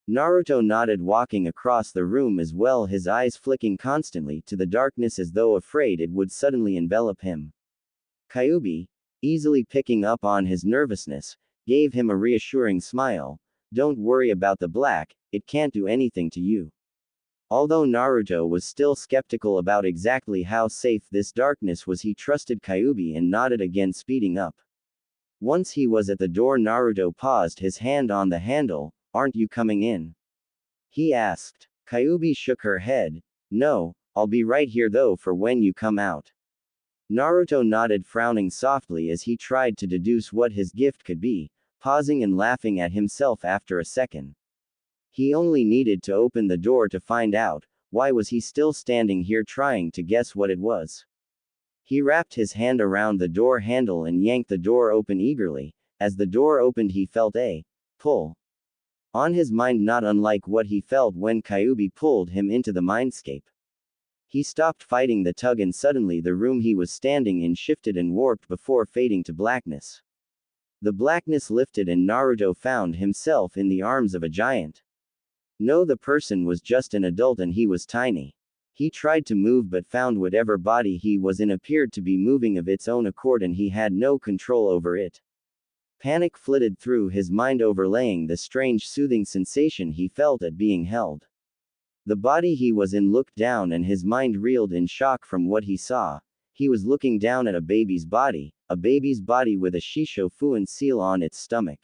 Naruto nodded, walking across the room as well, his eyes flicking constantly to the darkness as though afraid it would suddenly envelop him. Kyuubi, easily picking up on his nervousness, gave him a reassuring smile. Don't worry about the black, it can't do anything to you. Although Naruto was still skeptical about exactly how safe this darkness was, he trusted Kyuubi and nodded again, speeding up. Once he was at the door, Naruto paused, his hand on the handle. Aren't you coming in? He asked. Kyuubi shook her head. No, I'll be right here though for when you come out. Naruto nodded, frowning softly as he tried to deduce what his gift could be, pausing and laughing at himself after a second. He only needed to open the door to find out. Why was he still standing here trying to guess what it was? He wrapped his hand around the door handle and yanked the door open eagerly. As the door opened, he felt a pull on his mind, not unlike what he felt when Kyuubi pulled him into the mindscape. He stopped fighting the tug and suddenly the room he was standing in shifted and warped before fading to blackness. The blackness lifted and Naruto found himself in the arms of a giant. No, the person was just an adult and he was tiny. He tried to move but found whatever body he was in appeared to be moving of its own accord and he had no control over it. Panic flitted through his mind, overlaying the strange soothing sensation he felt at being held. The body he was in looked down and his mind reeled in shock from what he saw. He was looking down at a baby's body with a Shishofuan seal on its stomach.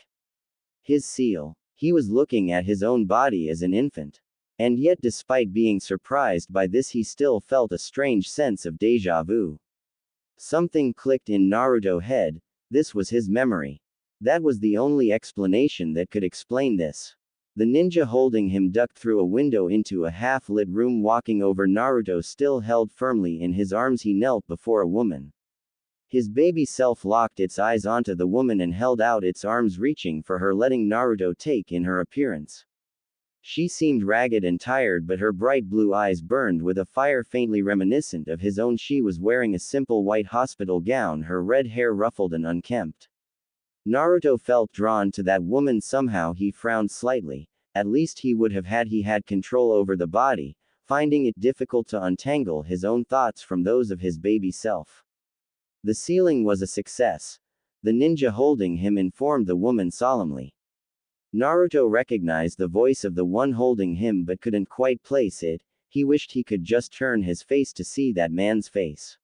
His seal. He was looking at his own body as an infant. And yet, despite being surprised by this, he still felt a strange sense of déjà vu. Something clicked in Naruto's head. This was his memory. That was the only explanation that could explain this. The ninja holding him ducked through a window into a half-lit room, walking over Naruto still held firmly in his arms. He knelt before a woman. His baby self locked its eyes onto the woman and held out its arms, reaching for her, letting Naruto take in her appearance. She seemed ragged and tired, but her bright blue eyes burned with a fire faintly reminiscent of his own. She was wearing a simple white hospital gown, her red hair ruffled and unkempt. Naruto felt drawn to that woman somehow. He frowned slightly. At least he would have had he had control over the body, finding it difficult to untangle his own thoughts from those of his baby self. The sealing was a success. The ninja holding him informed the woman solemnly. Naruto recognized the voice of the one holding him but couldn't quite place it. He wished he could just turn his face to see that man's face.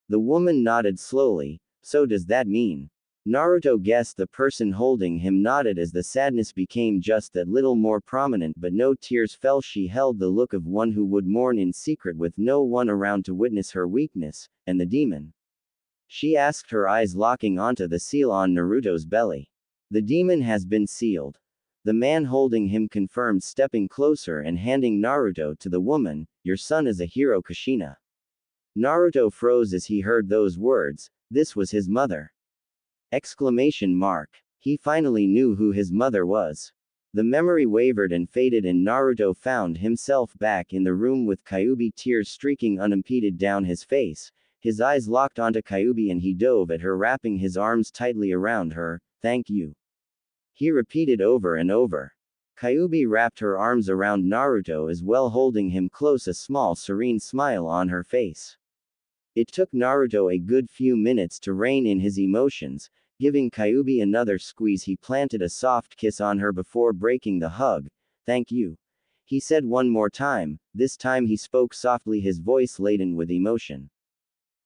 The woman nodded slowly. So does that mean? Naruto guessed the person holding him nodded as the sadness became just that little more prominent, but no tears fell. She held the look of one who would mourn in secret with no one around to witness her weakness. And the demon? She asked, her eyes locking onto the seal on Naruto's belly. The demon has been sealed. The man holding him confirmed, stepping closer and handing Naruto to the woman. Your son is a hero, Kushina. Naruto froze as he heard those words. This was his mother. Exclamation mark. He finally knew who his mother was. The memory wavered and faded and Naruto found himself back in the room with Kyuubi, tears streaking unimpeded down his face. His eyes locked onto Kyuubi and he dove at her, wrapping his arms tightly around her. Thank you. He repeated over and over. Kyuubi wrapped her arms around Naruto as well, holding him close, a small serene smile on her face. It took Naruto a good few minutes to rein in his emotions. Giving Kyuubi another squeeze, he planted a soft kiss on her before breaking the hug. Thank you. He said one more time. This time he spoke softly, his voice laden with emotion.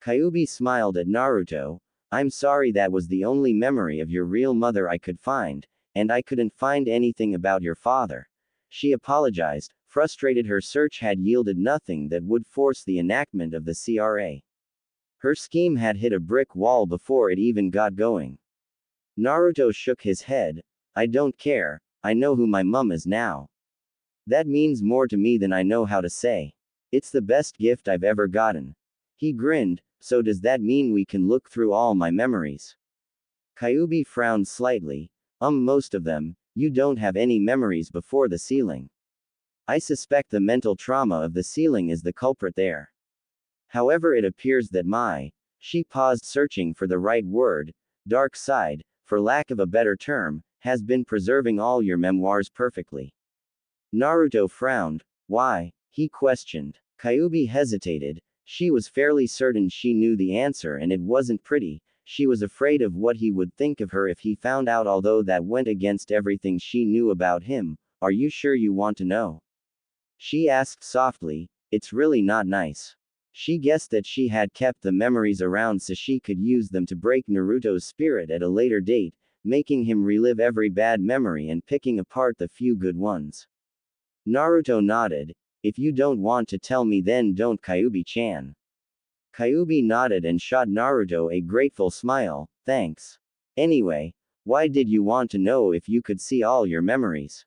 Kyuubi smiled at Naruto. I'm sorry, that was the only memory of your real mother I could find, and I couldn't find anything about your father. She apologized, frustrated. Her search had yielded nothing that would force the enactment of the CRA. Her scheme had hit a brick wall before it even got going. Naruto shook his head. I don't care, I know who my mum is now. That means more to me than I know how to say. It's the best gift I've ever gotten. He grinned. So does that mean we can look through all my memories? Kyuubi frowned slightly. Most of them, you don't have any memories before the sealing. I suspect the mental trauma of the sealing is the culprit there. However, it appears that she paused searching for the right word, dark side, for lack of a better term, has been preserving all your memoirs perfectly. Naruto frowned. Why? He questioned. Kyuubi hesitated. She was fairly certain she knew the answer and it wasn't pretty. She was afraid of what he would think of her if he found out, although that went against everything she knew about him. Are you sure you want to know? She asked softly. It's really not nice. She guessed that she had kept the memories around so she could use them to break Naruto's spirit at a later date, making him relive every bad memory and picking apart the few good ones. Naruto nodded. If you don't want to tell me, then don't, Kyuubi-chan. Kyuubi nodded and shot Naruto a grateful smile. Thanks. Anyway, why did you want to know if you could see all your memories?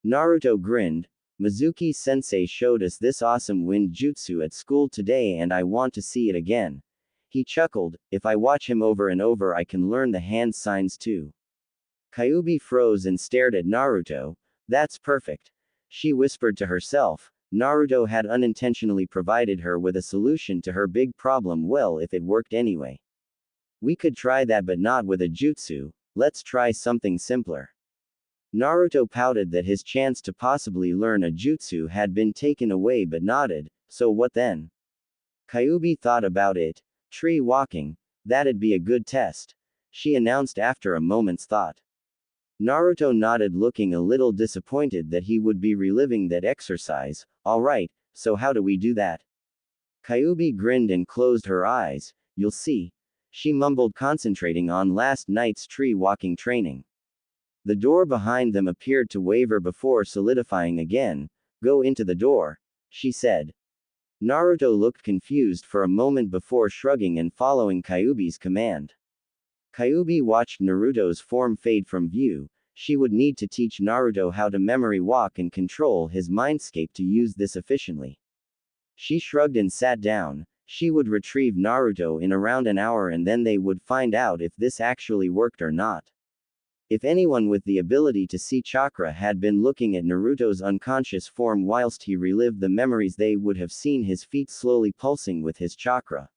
Naruto grinned. Mizuki-sensei showed us this awesome wind jutsu at school today and I want to see it again. He chuckled. If I watch him over and over, I can learn the hand signs too. Kyuubi froze and stared at Naruto. That's perfect. She whispered to herself. Naruto had unintentionally provided her with a solution to her big problem. Well, if it worked anyway. We could try that, but not with a jutsu. Let's try something simpler. Naruto pouted that his chance to possibly learn a jutsu had been taken away but nodded. So what then? Kyuubi thought about it. Tree walking. That'd be a good test. She announced after a moment's thought. Naruto nodded, looking a little disappointed that he would be reliving that exercise. Alright, so how do we do that? Kyuubi grinned and closed her eyes. You'll see. She mumbled, concentrating on last night's tree walking training. The door behind them appeared to waver before solidifying again. Go into the door, she said. Naruto looked confused for a moment before shrugging and following Kyuubi's command. Kyuubi watched Naruto's form fade from view. She would need to teach Naruto how to memory walk and control his mindscape to use this efficiently. She shrugged and sat down. She would retrieve Naruto in around an hour and then they would find out if this actually worked or not. If anyone with the ability to see chakra had been looking at Naruto's unconscious form whilst he relived the memories, they would have seen his feet slowly pulsing with his chakra.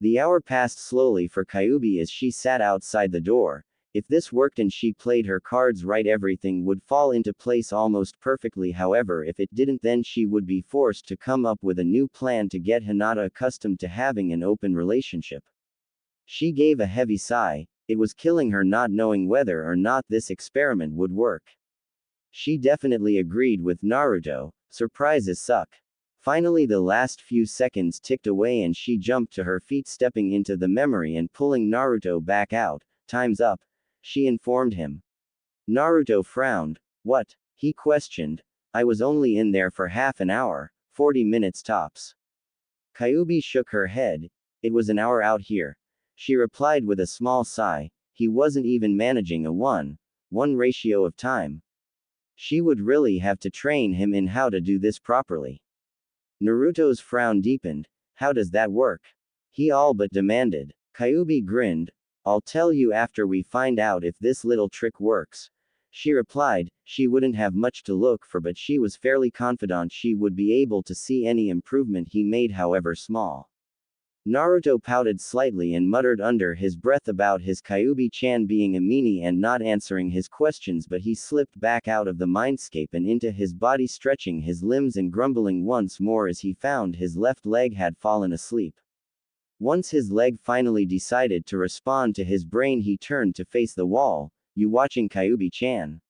The hour passed slowly for Kyuubi as she sat outside the door. If this worked and she played her cards right, everything would fall into place almost perfectly. However, if it didn't, then she would be forced to come up with a new plan to get Hinata accustomed to having an open relationship. She gave a heavy sigh. It was killing her not knowing whether or not this experiment would work. She definitely agreed with Naruto. Surprises suck. Finally, the last few seconds ticked away and she jumped to her feet, stepping into the memory and pulling Naruto back out. Time's up, she informed him. Naruto frowned. What? He questioned. I was only in there for half an hour, 40 minutes tops. Kyuubi shook her head. It was an hour out here. She replied with a small sigh. He wasn't even managing a 1:1 ratio of time. She would really have to train him in how to do this properly. Naruto's frown deepened. How does that work? He all but demanded. Kyuubi grinned. I'll tell you after we find out if this little trick works. She replied. She wouldn't have much to look for, but she was fairly confident she would be able to see any improvement he made, however small. Naruto pouted slightly and muttered under his breath about his Kyuubi-chan being a meanie and not answering his questions, but he slipped back out of the mindscape and into his body, stretching his limbs and grumbling once more as he found his left leg had fallen asleep. Once his leg finally decided to respond to his brain, he turned to face the wall. You watching, Kyuubi-chan?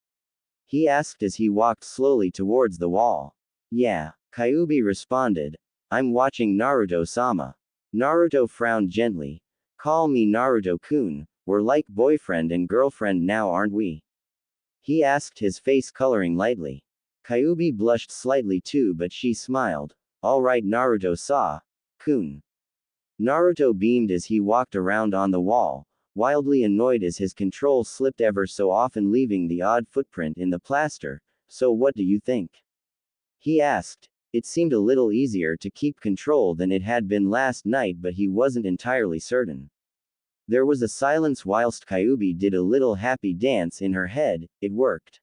He asked as he walked slowly towards the wall. Yeah, Kyuubi responded. I'm watching Naruto-sama. Naruto frowned gently. Call me Naruto-kun, we're like boyfriend and girlfriend now, aren't we? He asked, his face coloring lightly. Kyuubi blushed slightly too, but she smiled. Alright, Naruto-kun. Naruto beamed as he walked around on the wall, wildly annoyed as his control slipped ever so often, leaving the odd footprint in the plaster. So what do you think? He asked. It seemed a little easier to keep control than it had been last night, but he wasn't entirely certain. There was a silence whilst Kyuubi did a little happy dance in her head. It worked.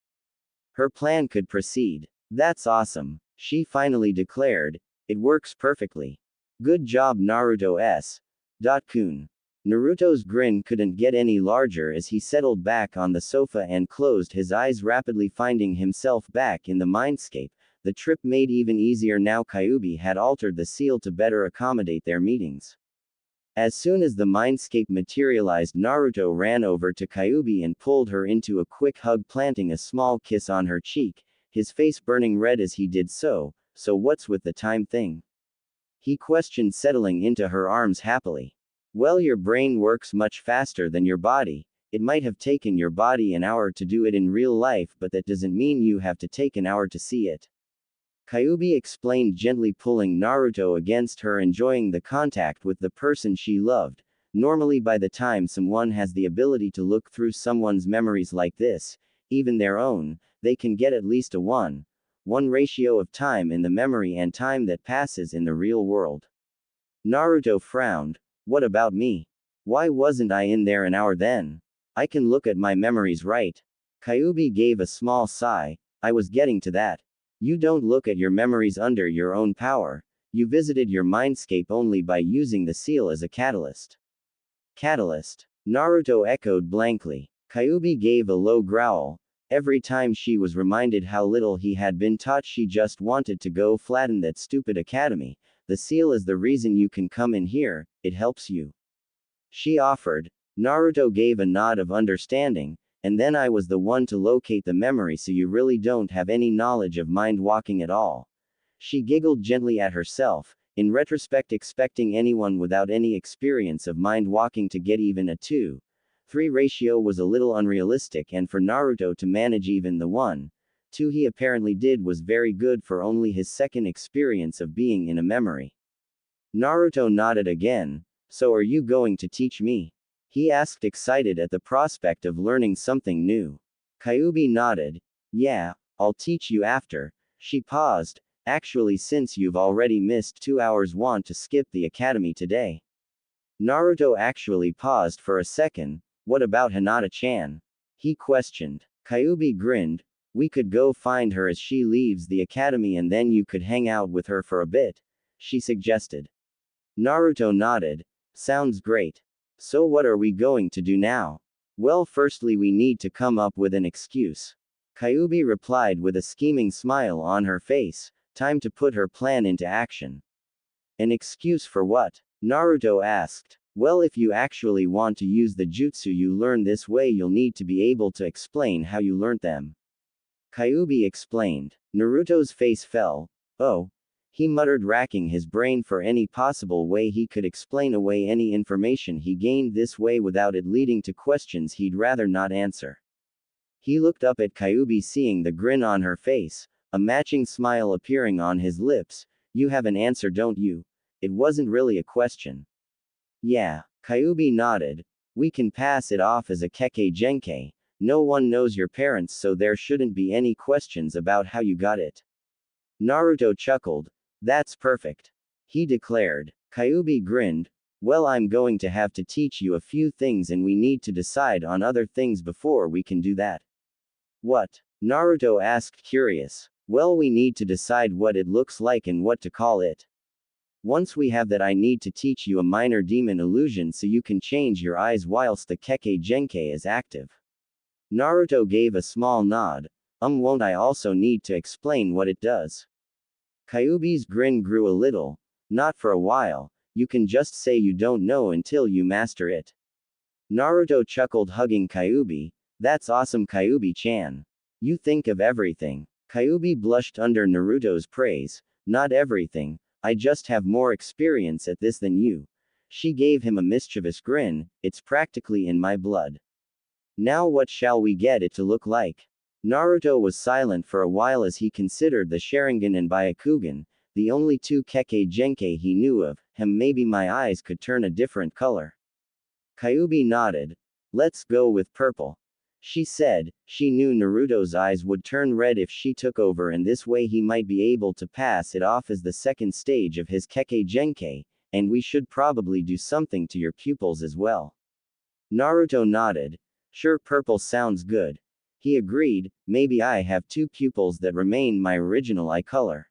Her plan could proceed. That's awesome, she finally declared. It works perfectly. Good job Naruto S.Kun. Naruto's grin couldn't get any larger as he settled back on the sofa and closed his eyes rapidly, finding himself back in the mindscape. The trip made even easier now Kyuubi had altered the seal to better accommodate their meetings. As soon as the mindscape materialized, Naruto ran over to Kyuubi and pulled her into a quick hug, planting a small kiss on her cheek, his face burning red as he did so. So what's with the time thing? He questioned, settling into her arms happily. Well, your brain works much faster than your body. It might have taken your body an hour to do it in real life, but that doesn't mean you have to take an hour to see it. Kyuubi explained, gently pulling Naruto against her, enjoying the contact with the person she loved. Normally, by the time someone has the ability to look through someone's memories like this, even their own, they can get at least a 1:1 ratio of time in the memory and time that passes in the real world. Naruto frowned. What about me? Why wasn't I in there an hour then? I can look at my memories, right? Kyuubi gave a small sigh. I was getting to that. You don't look at your memories under your own power. You visited your mindscape only by using the seal as a catalyst. Catalyst? Naruto echoed blankly. Kyuubi gave a low growl. Every time she was reminded how little he had been taught, she just wanted to go flatten that stupid academy. The seal is the reason you can come in here, it helps you. She offered. Naruto gave a nod of understanding. And then I was the one to locate the memory, so you really don't have any knowledge of mind walking at all. She giggled gently at herself, in retrospect expecting anyone without any experience of mind walking to get even a 2:3 ratio was a little unrealistic, and for Naruto to manage even the 1:2 he apparently did was very good for only his second experience of being in a memory. Naruto nodded again. So are you going to teach me? He asked, excited at the prospect of learning something new. Kyuubi nodded. Yeah, I'll teach you after. She paused. Actually, since you've already missed 2 hours, want to skip the academy today? Naruto actually paused for a second. What about Hinata-chan? He questioned. Kyuubi grinned. We could go find her as she leaves the academy and then you could hang out with her for a bit, she suggested. Naruto nodded. Sounds great. So what are we going to do now? Well, firstly we need to come up with an excuse. Kyuubi replied with a scheming smile on her face. Time to put her plan into action. An excuse for what? Naruto asked. Well, if you actually want to use the jutsu you learn this way, you'll need to be able to explain how you learnt them. Kyuubi explained. Naruto's face fell. Oh. He muttered, racking his brain for any possible way he could explain away any information he gained this way without it leading to questions he'd rather not answer. He looked up at Kyuubi, seeing the grin on her face, a matching smile appearing on his lips. You have an answer, don't you? It wasn't really a question. Yeah, Kyuubi nodded. We can pass it off as a keke genkai. No one knows your parents, so there shouldn't be any questions about how you got it. Naruto chuckled. That's perfect. He declared. Kyuubi grinned. Well, I'm going to have to teach you a few things and we need to decide on other things before we can do that. What? Naruto asked, curious. Well, we need to decide what it looks like and what to call it. Once we have that, I need to teach you a minor demon illusion so you can change your eyes whilst the keke genkai is active. Naruto gave a small nod. Won't I also need to explain what it does? Kyuubi's grin grew a little. Not for a while. You can just say you don't know until you master it. Naruto chuckled, hugging Kyuubi. That's awesome, Kyuubi-chan. You think of everything. Kyuubi blushed under Naruto's praise. Not everything. I just have more experience at this than you. She gave him a mischievous grin. It's practically in my blood. Now what shall we get it to look like? Naruto was silent for a while as he considered the Sharingan and Byakugan, the only 2 keke genkai he knew of. Maybe my eyes could turn a different color. Kyuubi nodded. Let's go with purple. She said. She knew Naruto's eyes would turn red if she took over, and this way he might be able to pass it off as the second stage of his keke genkai, and we should probably do something to your pupils as well. Naruto nodded. Sure, purple sounds good. He agreed, maybe I have two pupils that remain my original eye color.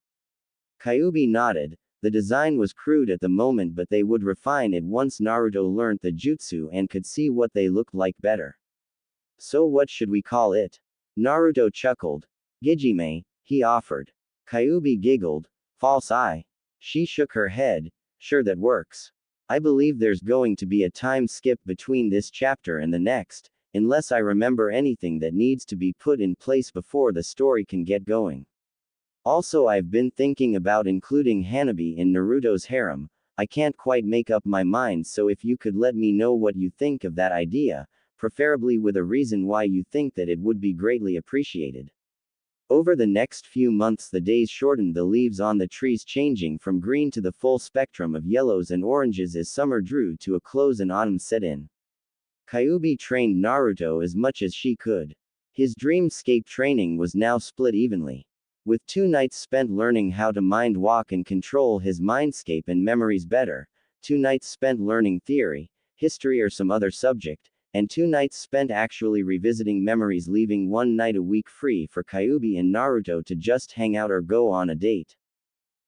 Kyuubi nodded. The design was crude at the moment, but they would refine it once Naruto learned the jutsu and could see what they looked like better. So what should we call it? Naruto chuckled. Gijime, he offered. Kyuubi giggled. False eye. She shook her head. Sure, that works. I believe there's going to be a time skip between this chapter and the next, unless I remember anything that needs to be put in place before the story can get going. Also, I've been thinking about including Hanabi in Naruto's harem. I can't quite make up my mind, so if you could let me know what you think of that idea, preferably with a reason why you think that it would be greatly appreciated. Over the next few months, the days shortened, the leaves on the trees changing from green to the full spectrum of yellows and oranges as summer drew to a close and autumn set in. Kyuubi trained Naruto as much as she could. His dreamscape training was now split evenly. With 2 nights spent learning how to mind walk and control his mindscape and memories better, 2 nights spent learning theory, history, or some other subject, and 2 nights spent actually revisiting memories, leaving 1 night a week free for Kyuubi and Naruto to just hang out or go on a date.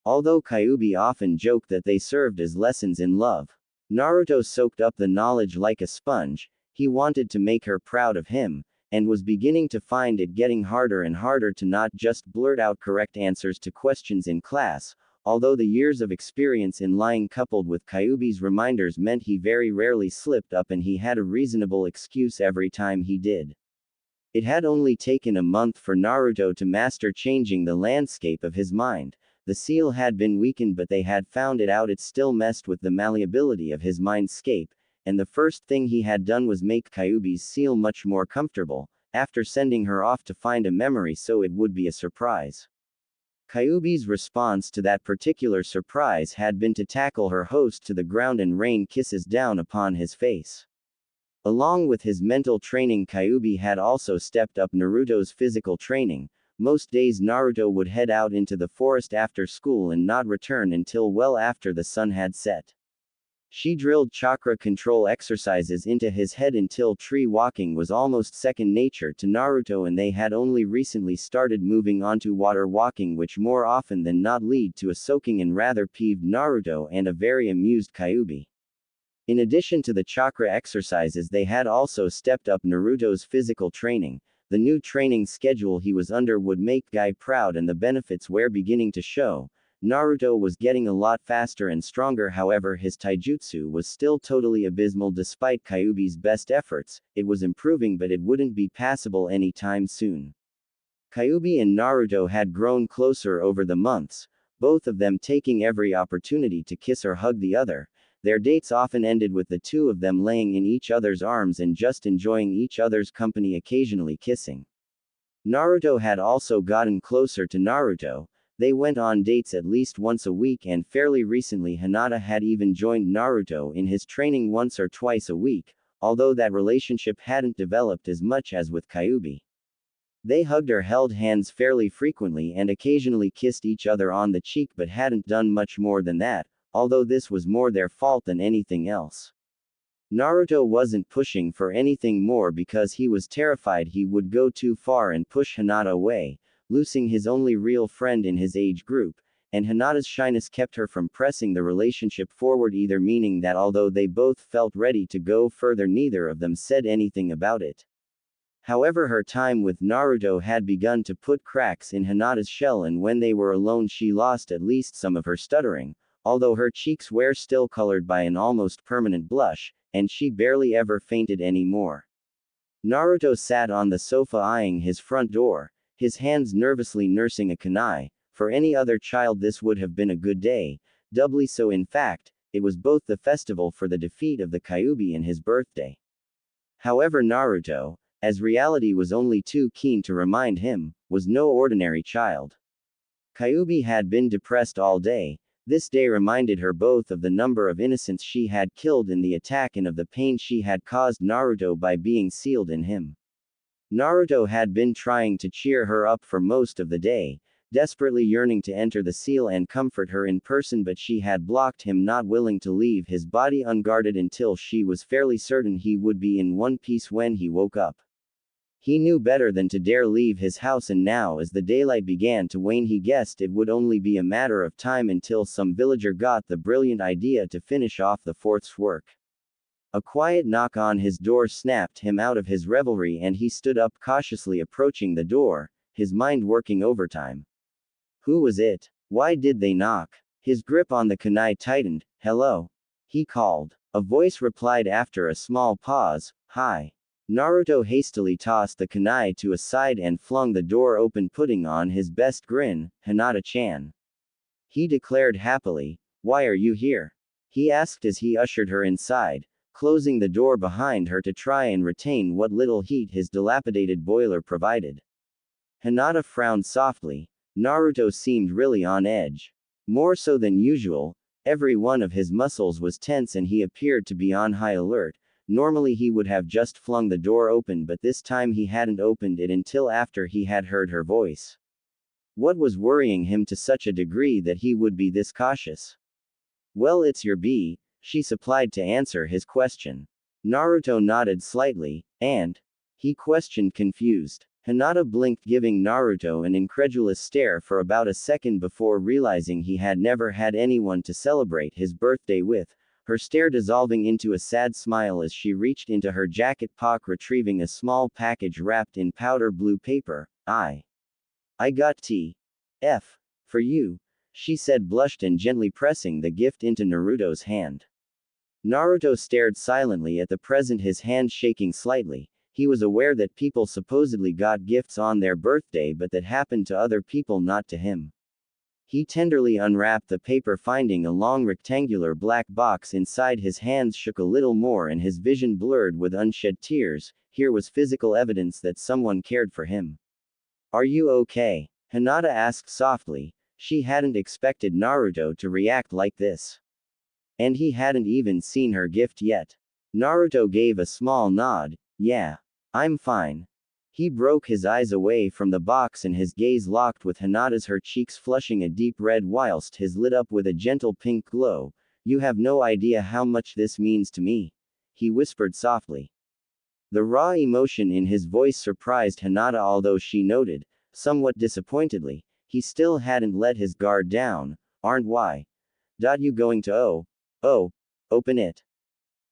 Although Kyuubi often joked that they served as lessons in love, Naruto soaked up the knowledge like a sponge. He wanted to make her proud of him, and was beginning to find it getting harder and harder to not just blurt out correct answers to questions in class, although the years of experience in lying coupled with Kyuubi's reminders meant he very rarely slipped up and he had a reasonable excuse every time he did. It had only taken a month for Naruto to master changing the landscape of his mind. The seal had been weakened, but they had found it out. It still messed with the malleability of his mindscape, and the first thing he had done was make Kyuubi's seal much more comfortable, after sending her off to find a memory so it would be a surprise. Kyuubi's response to that particular surprise had been to tackle her host to the ground and rain kisses down upon his face. Along with his mental training, Kyuubi had also stepped up Naruto's physical training. Most days Naruto would head out into the forest after school and not return until well after the sun had set. She drilled chakra control exercises into his head until tree walking was almost second nature to Naruto, and they had only recently started moving onto water walking, which more often than not lead to a soaking and rather peeved Naruto and a very amused Kyuubi. In addition to the chakra exercises, they had also stepped up Naruto's physical training. The new training schedule he was under would make Guy proud, and the benefits were beginning to show. Naruto was getting a lot faster and stronger, however his taijutsu was still totally abysmal despite Kyuubi's best efforts. It was improving, but it wouldn't be passable anytime soon. Kyuubi and Naruto had grown closer over the months, both of them taking every opportunity to kiss or hug the other. Their dates often ended with the two of them laying in each other's arms and just enjoying each other's company, occasionally kissing. Naruto had also gotten closer to Naruto. They went on dates at least once a week, and fairly recently Hinata had even joined Naruto in his training once or twice a week, although that relationship hadn't developed as much as with Kyuubi. They hugged or held hands fairly frequently and occasionally kissed each other on the cheek, but hadn't done much more than that, although this was more their fault than anything else. Naruto wasn't pushing for anything more because he was terrified he would go too far and push Hinata away, losing his only real friend in his age group, and Hinata's shyness kept her from pressing the relationship forward either, meaning that although they both felt ready to go further, neither of them said anything about it. However, her time with Naruto had begun to put cracks in Hinata's shell, and when they were alone she lost at least some of her stuttering, although her cheeks were still colored by an almost permanent blush, and she barely ever fainted anymore. Naruto sat on the sofa eyeing his front door, his hands nervously nursing a kunai. For any other child this would have been a good day, doubly so in fact, it was both the festival for the defeat of the Kyuubi and his birthday. However, Naruto, as reality was only too keen to remind him, was no ordinary child. Kyuubi had been depressed all day. This day reminded her both of the number of innocents she had killed in the attack and of the pain she had caused Naruto by being sealed in him. Naruto had been trying to cheer her up for most of the day. desperately yearning to enter the seal and comfort her in person, but she had blocked him, not willing to leave his body unguarded until she was fairly certain he would be in one piece when he woke up. He knew better than to dare leave his house, and now as the daylight began to wane he guessed it would only be a matter of time until some villager got the brilliant idea to finish off the fort's work. A quiet knock on his door snapped him out of his revelry, and he stood up cautiously, approaching the door, his mind working overtime. Who was it? Why did they knock? His grip on the kunai tightened. Hello? He called. A voice replied after a small pause, Hi. Naruto hastily tossed the kunai to a side and flung the door open, putting on his best grin. Hinata-chan. He declared happily. Why are you here? He asked as he ushered her inside, closing the door behind her to try and retain what little heat his dilapidated boiler provided. Hinata frowned softly. Naruto seemed really on edge. More so than usual, every one of his muscles was tense and he appeared to be on high alert. Normally he would have just flung the door open, but this time he hadn't opened it until after he had heard her voice. What was worrying him to such a degree that he would be this cautious? Well, it's your bee, she supplied to answer his question. Naruto nodded slightly, and? He questioned, confused. Hinata blinked, giving Naruto an incredulous stare for about a second before realizing he had never had anyone to celebrate his birthday with, her stare dissolving into a sad smile as she reached into her jacket pocket, retrieving a small package wrapped in powder blue paper. I got T.F. for you, she said, blushed and gently pressing the gift into Naruto's hand. Naruto stared silently at the present, his hand shaking slightly. He was aware that people supposedly got gifts on their birthday, but that happened to other people, not to him. He tenderly unwrapped the paper, finding a long rectangular black box inside. His hands shook a little more and his vision blurred with unshed tears. Here was physical evidence that someone cared for him. Are you okay? Hinata asked softly. She hadn't expected Naruto to react like this. And he hadn't even seen her gift yet. Naruto gave a small nod. Yeah. I'm fine. He broke his eyes away from the box and his gaze locked with Hinata's, her cheeks flushing a deep red whilst his lit up with a gentle pink glow. You have no idea how much this means to me, he whispered softly. The raw emotion in his voice surprised Hinata, although she noted, somewhat disappointedly, he still hadn't let his guard down. Aren't why? You going to open it?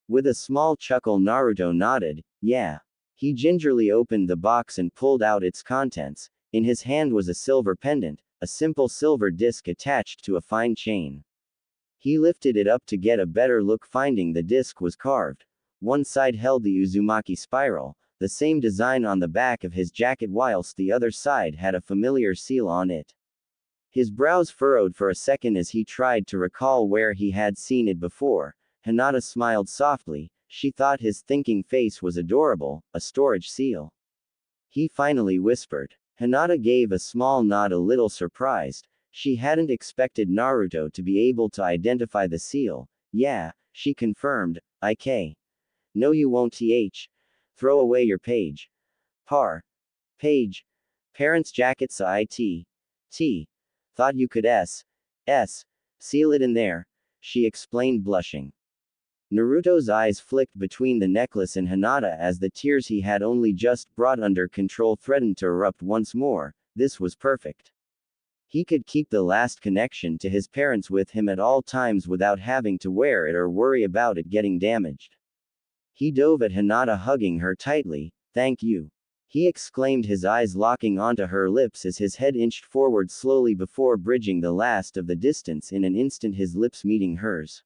With a small chuckle Naruto nodded. Yeah. He gingerly opened the box and pulled out its contents. In his hand was a silver pendant, a simple silver disc attached to a fine chain. He lifted it up to get a better look, finding the disc was carved. One side held the Uzumaki spiral, the same design on the back of his jacket, whilst the other side had a familiar seal on it. His brows furrowed for a second as he tried to recall where he had seen it before. Hinata smiled softly. She thought his thinking face was adorable. A storage seal. He finally whispered. Hinata gave a small nod, a little surprised. She hadn't expected Naruto to be able to identify the seal. Yeah, she confirmed. No, you won't. Throw away your page. Page. Parents' jackets. Thought you could seal it in there, she explained, blushing. Naruto's eyes flicked between the necklace and Hinata as the tears he had only just brought under control threatened to erupt once more. This was perfect. He could keep the last connection to his parents with him at all times without having to wear it or worry about it getting damaged. He dove at Hinata, hugging her tightly. Thank you, he exclaimed, his eyes locking onto her lips as his head inched forward slowly before bridging the last of the distance. In an instant, his lips meeting hers.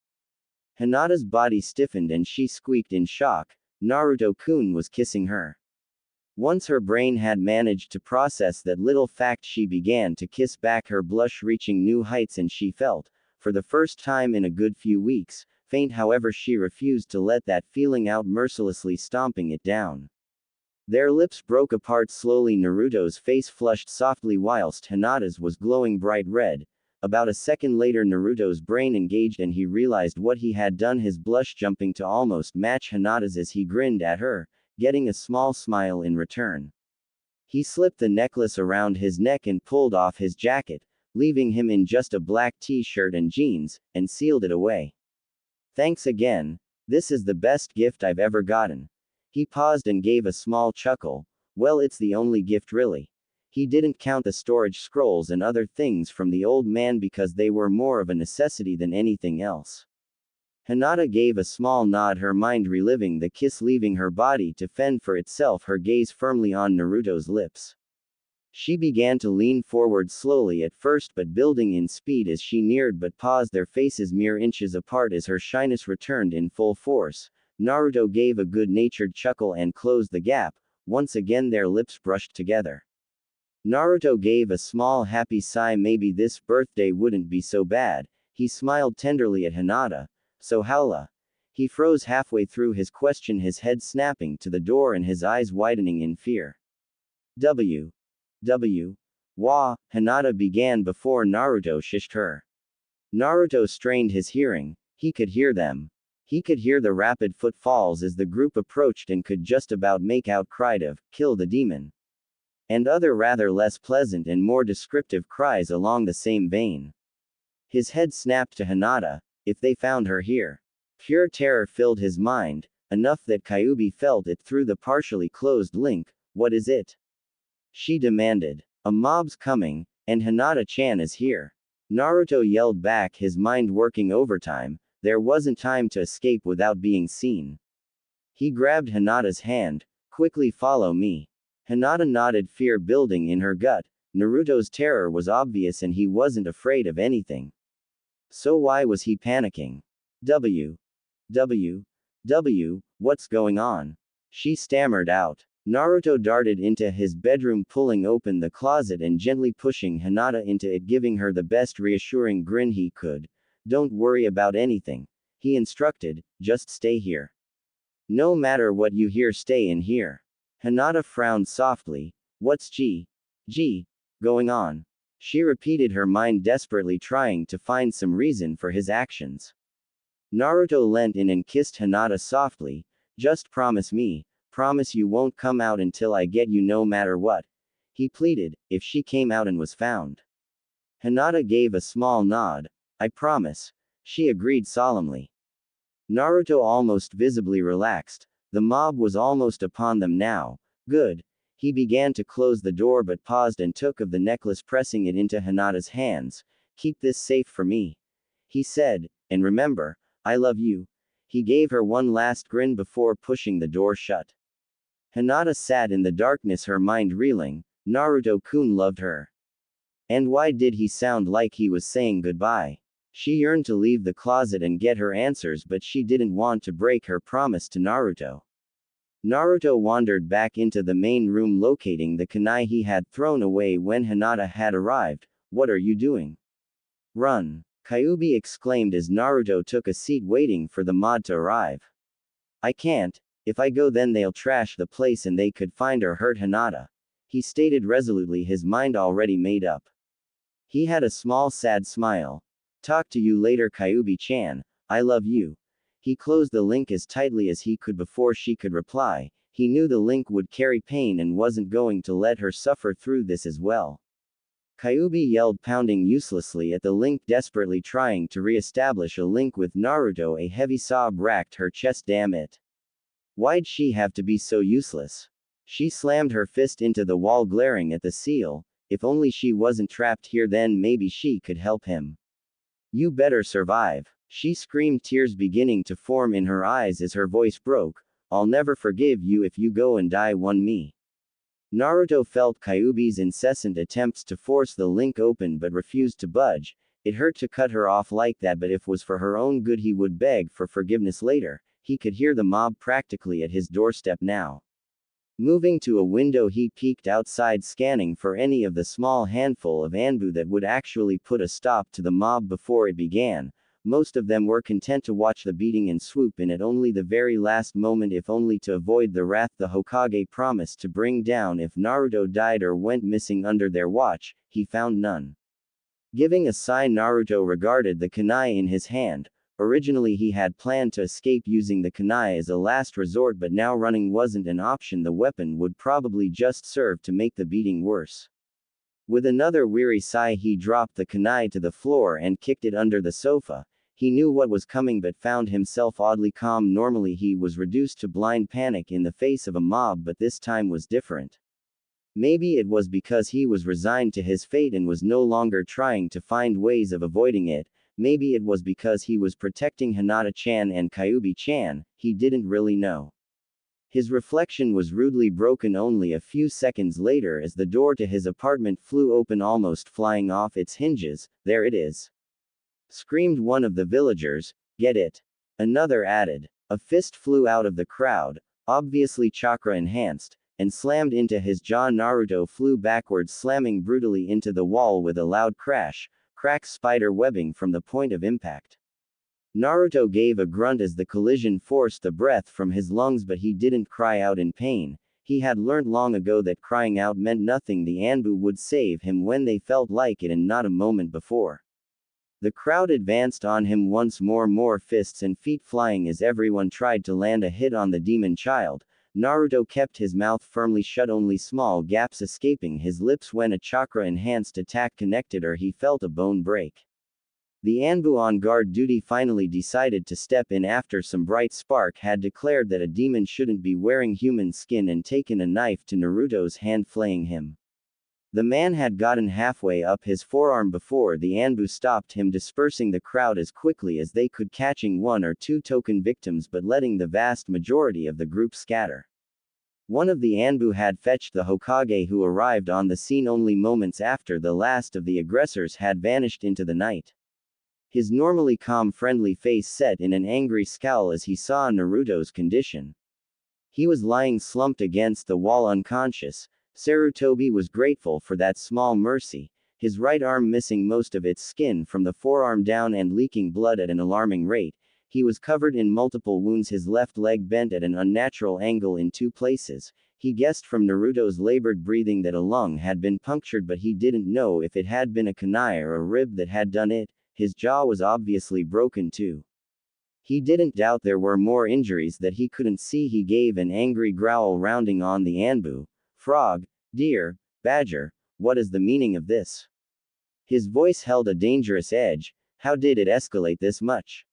Hinata's body stiffened and she squeaked in shock. Naruto-kun was kissing her. Once her brain had managed to process that little fact, she began to kiss back, her blush reaching new heights, and she felt, for the first time in a good few weeks, faint. However, she refused to let that feeling out, mercilessly stomping it down. Their lips broke apart slowly. Naruto's face flushed softly whilst Hinata's was glowing bright red. About a second later, Naruto's brain engaged and he realized what he had done, his blush jumping to almost match Hinata's as he grinned at her, getting a small smile in return. He slipped the necklace around his neck and pulled off his jacket, leaving him in just a black t-shirt and jeans, and sealed it away. Thanks again. This is the best gift I've ever gotten. He paused and gave a small chuckle. Well, it's the only gift really. He didn't count the storage scrolls and other things from the old man because they were more of a necessity than anything else. Hinata gave a small nod, her mind reliving the kiss leaving her body to fend for itself, her gaze firmly on Naruto's lips. She began to lean forward slowly at first but building in speed as she neared but paused, their faces mere inches apart as her shyness returned in full force. Naruto gave a good-natured chuckle and closed the gap. Once again their lips brushed together. Naruto gave a small happy sigh, maybe this birthday wouldn't be so bad. He smiled tenderly at Hinata. So howla? He froze halfway through his question, his head snapping to the door and his eyes widening in fear. Wah, Hinata began before Naruto shushed her. Naruto strained his hearing. He could hear them. He could hear the rapid footfalls as the group approached and could just about make out cried of, "Kill the demon," and other rather less pleasant and more descriptive cries along the same vein. His head snapped to Hinata. If they found her here. Pure terror filled his mind, enough that Kyuubi felt it through the partially closed link. What is it? She demanded. A mob's coming, and Hinata-chan is here. Naruto yelled back, his mind working overtime. There wasn't time to escape without being seen. He grabbed Hinata's hand. Quickly follow me. Hinata nodded, fear building in her gut. Naruto's terror was obvious and he wasn't afraid of anything. So why was he panicking? What's going on? She stammered out. Naruto darted into his bedroom, pulling open the closet and gently pushing Hinata into it, giving her the best reassuring grin he could. Don't worry about anything, he instructed, just stay here. No matter what you hear, stay in here. Hinata frowned softly. What's going on? She repeated, her mind desperately trying to find some reason for his actions. Naruto leant in and kissed Hinata softly. Just promise me, promise you won't come out until I get you no matter what. He pleaded, if she came out and was found. Hinata gave a small nod. I promise. She agreed solemnly. Naruto almost visibly relaxed. The mob was almost upon them now. Good. He began to close the door but paused and took of the necklace, pressing it into Hinata's hands. Keep this safe for me, he said, and remember, I love you. He gave her one last grin before pushing the door shut. Hinata sat in the darkness, her mind reeling. Naruto-kun loved her. And why did he sound like he was saying goodbye? She yearned to leave the closet and get her answers, but she didn't want to break her promise to Naruto. Naruto wandered back into the main room, locating the kunai he had thrown away when Hinata had arrived. What are you doing? Run! Kyuubi exclaimed as Naruto took a seat waiting for the mod to arrive. I can't. If I go then they'll trash the place and they could find or hurt Hinata, he stated resolutely, his mind already made up. He had a small sad smile. Talk to you later, Kyuubi-chan. I love you. He closed the link as tightly as he could before she could reply. He knew the link would carry pain and wasn't going to let her suffer through this as well. Kyuubi yelled, pounding uselessly at the link, desperately trying to re-establish a link with Naruto. A heavy sob racked her chest. Damn it. Why'd she have to be so useless? She slammed her fist into the wall, glaring at the seal. If only she wasn't trapped here, then maybe she could help him. You better survive. She screamed, tears beginning to form in her eyes as her voice broke. I'll never forgive you if you go and die one me. Naruto felt Kyuubi's incessant attempts to force the link open but refused to budge. It hurt to cut her off like that, but if it was for her own good he would beg for forgiveness later. He could hear the mob practically at his doorstep now. Moving to a window, he peeked outside, scanning for any of the small handful of Anbu that would actually put a stop to the mob before it began. Most of them were content to watch the beating and swoop in at only the very last moment, if only to avoid the wrath the Hokage promised to bring down if Naruto died or went missing under their watch. He found none. Giving a sigh, Naruto regarded the kunai in his hand. Originally he had planned to escape using the kunai as a last resort, but now running wasn't an option. The weapon would probably just serve to make the beating worse. With another weary sigh he dropped the kunai to the floor and kicked it under the sofa. He knew what was coming but found himself oddly calm. Normally he was reduced to blind panic in the face of a mob, but this time was different. Maybe it was because he was resigned to his fate and was no longer trying to find ways of avoiding it. Maybe it was because he was protecting Hinata-chan and Kyuubi-chan, he didn't really know. His reflection was rudely broken only a few seconds later as the door to his apartment flew open, almost flying off its hinges. "There it is!" screamed one of the villagers. "Get it!" another added. A fist flew out of the crowd, obviously chakra enhanced, and slammed into his jaw. Naruto flew backwards, slamming brutally into the wall with a loud crash. Cracked spider webbing from the point of impact. Naruto gave a grunt as the collision forced the breath from his lungs, but he didn't cry out in pain. He had learned long ago that crying out meant nothing. The Anbu would save him when they felt like it and not a moment before. The crowd advanced on him once more fists and feet flying as everyone tried to land a hit on the demon child. Naruto kept his mouth firmly shut, only small gaps escaping his lips when a chakra-enhanced attack connected, or he felt a bone break. The Anbu on guard duty finally decided to step in after some bright spark had declared that a demon shouldn't be wearing human skin and taken a knife to Naruto's hand, flaying him. The man had gotten halfway up his forearm before the Anbu stopped him, dispersing the crowd as quickly as they could, catching one or two token victims but letting the vast majority of the group scatter. One of the Anbu had fetched the Hokage, who arrived on the scene only moments after the last of the aggressors had vanished into the night. His normally calm, friendly face set in an angry scowl as he saw Naruto's condition. He was lying slumped against the wall unconscious. Sarutobi was grateful for that small mercy, his right arm missing most of its skin from the forearm down and leaking blood at an alarming rate. He was covered in multiple wounds, his left leg bent at an unnatural angle in 2 places. He guessed from Naruto's labored breathing that a lung had been punctured, but he didn't know if it had been a kunai or a rib that had done it. His jaw was obviously broken too. He didn't doubt there were more injuries that he couldn't see. He gave an angry growl, rounding on the Anbu. "Frog, deer, badger, what is the meaning of this?" His voice held a dangerous edge. How did it escalate this much?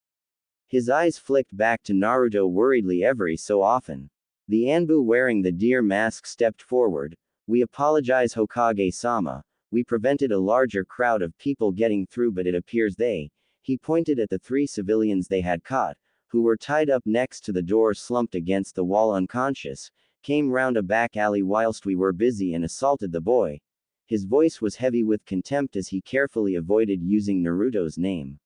His eyes flicked back to Naruto worriedly every so often. The Anbu wearing the deer mask stepped forward. "We apologize, Hokage-sama. We prevented a larger crowd of people getting through, but it appears he pointed at the 3 civilians they had caught, who were tied up next to the door, slumped against the wall unconscious, came round a back alley whilst we were busy and assaulted the boy." His voice was heavy with contempt as he carefully avoided using Naruto's name.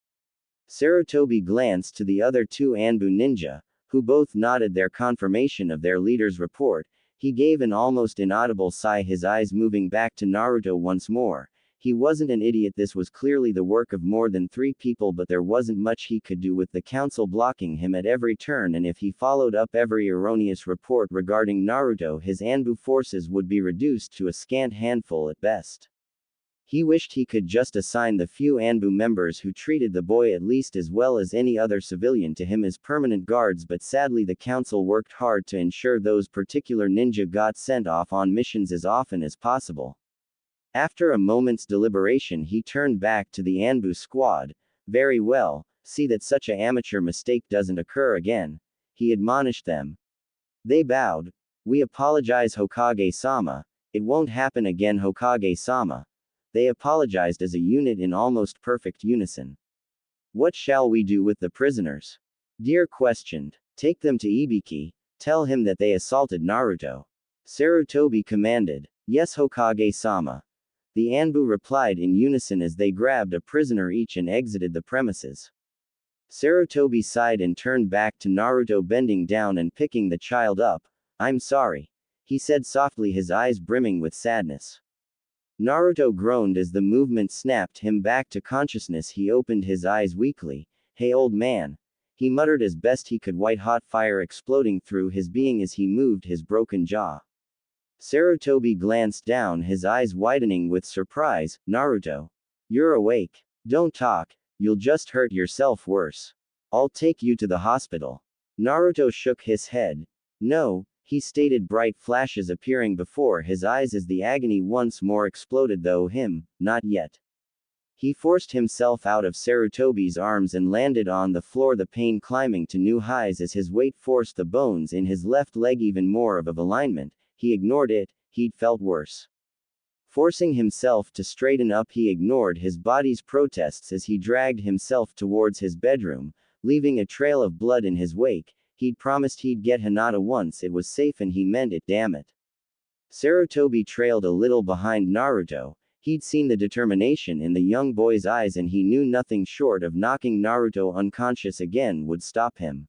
Sarutobi glanced to the other 2 Anbu ninja, who both nodded their confirmation of their leader's report. He gave an almost inaudible sigh, his eyes moving back to Naruto once more. He wasn't an idiot. This was clearly the work of more than 3 people, but there wasn't much he could do with the council blocking him at every turn, and if he followed up every erroneous report regarding Naruto, his Anbu forces would be reduced to a scant handful at best. He wished he could just assign the few Anbu members who treated the boy at least as well as any other civilian to him as permanent guards, but sadly the council worked hard to ensure those particular ninja got sent off on missions as often as possible. After a moment's deliberation he turned back to the Anbu squad. "Very well, see that such a amateur mistake doesn't occur again," he admonished them. They bowed. "We apologize, Hokage-sama. It won't happen again, Hokage-sama." They apologized as a unit in almost perfect unison. "What shall we do with the prisoners?" Deer questioned. "Take them to Ibiki. Tell him that they assaulted Naruto." Sarutobi commanded. "Yes, Hokage-sama." The Anbu replied in unison as they grabbed a prisoner each and exited the premises. Sarutobi sighed and turned back to Naruto, bending down and picking the child up. "I'm sorry," he said softly, his eyes brimming with sadness. Naruto groaned as the movement snapped him back to consciousness. He opened his eyes weakly. "Hey, old man," he muttered as best he could, white-hot fire exploding through his being as he moved his broken jaw. Sarutobi glanced down, his eyes widening with surprise. "Naruto. You're awake. Don't talk, you'll just hurt yourself worse." I'll take you to the hospital. Naruto shook his head. No, he stated, bright flashes appearing before his eyes as the agony once more exploded, though not yet. He forced himself out of Sarutobi's arms and landed on the floor, the pain climbing to new highs as his weight forced the bones in his left leg even more of alignment. He ignored it, he'd felt worse. Forcing himself to straighten up, he ignored his body's protests as he dragged himself towards his bedroom, leaving a trail of blood in his wake. He'd promised he'd get Hinata once it was safe, and he meant it, damn it. Sarutobi trailed a little behind Naruto. He'd seen the determination in the young boy's eyes, and he knew nothing short of knocking Naruto unconscious again would stop him.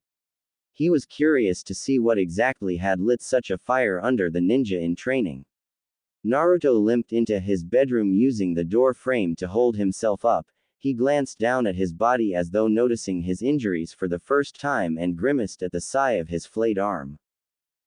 He was curious to see what exactly had lit such a fire under the ninja in training. Naruto limped into his bedroom using the door frame to hold himself up. He glanced down at his body as though noticing his injuries for the first time and grimaced at the sight of his flayed arm.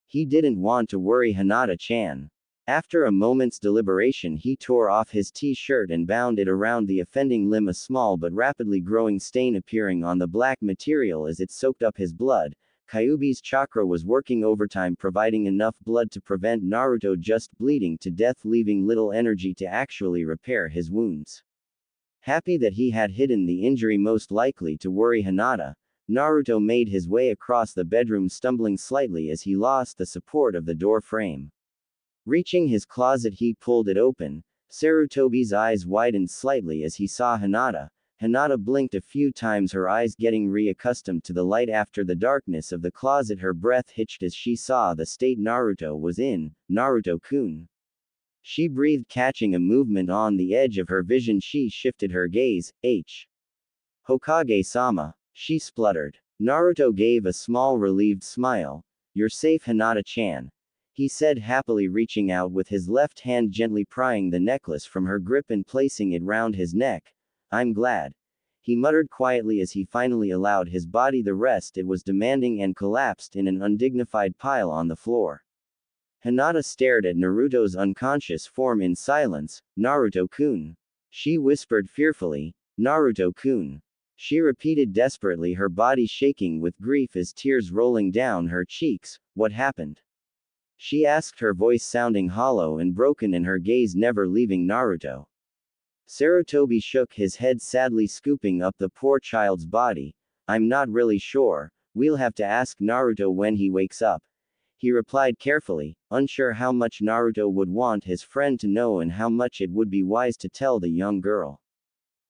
He didn't want to worry Hinata-chan. After a moment's deliberation, he tore off his t-shirt and bound it around the offending limb, a small but rapidly growing stain appearing on the black material as it soaked up his blood. Kyuubi's chakra was working overtime, providing enough blood to prevent Naruto just bleeding to death, leaving little energy to actually repair his wounds. Happy that he had hidden the injury most likely to worry Hinata, Naruto made his way across the bedroom, stumbling slightly as he lost the support of the door frame. Reaching his closet, he pulled it open. Sarutobi's eyes widened slightly as he saw Hinata. Hinata blinked a few times, her eyes getting reaccustomed to the light after the darkness of the closet. Her breath hitched as she saw the state Naruto was in. Naruto-kun. She breathed, catching a movement on the edge of her vision. She shifted her gaze. Hokage-sama, she spluttered. Naruto gave a small relieved smile. You're safe, Hinata-chan, he said happily, reaching out with his left hand, gently prying the necklace from her grip and placing it round his neck. I'm glad, he muttered quietly as he finally allowed his body the rest it was demanding and collapsed in an undignified pile on the floor. Hinata stared at Naruto's unconscious form in silence. Naruto-kun, she whispered fearfully. Naruto-kun, she repeated desperately, her body shaking with grief as tears rolling down her cheeks. What happened? She asked, her voice sounding hollow and broken and her gaze never leaving Naruto. Sarutobi shook his head sadly, scooping up the poor child's body. I'm not really sure, we'll have to ask Naruto when he wakes up, he replied carefully, unsure how much Naruto would want his friend to know and how much it would be wise to tell the young girl.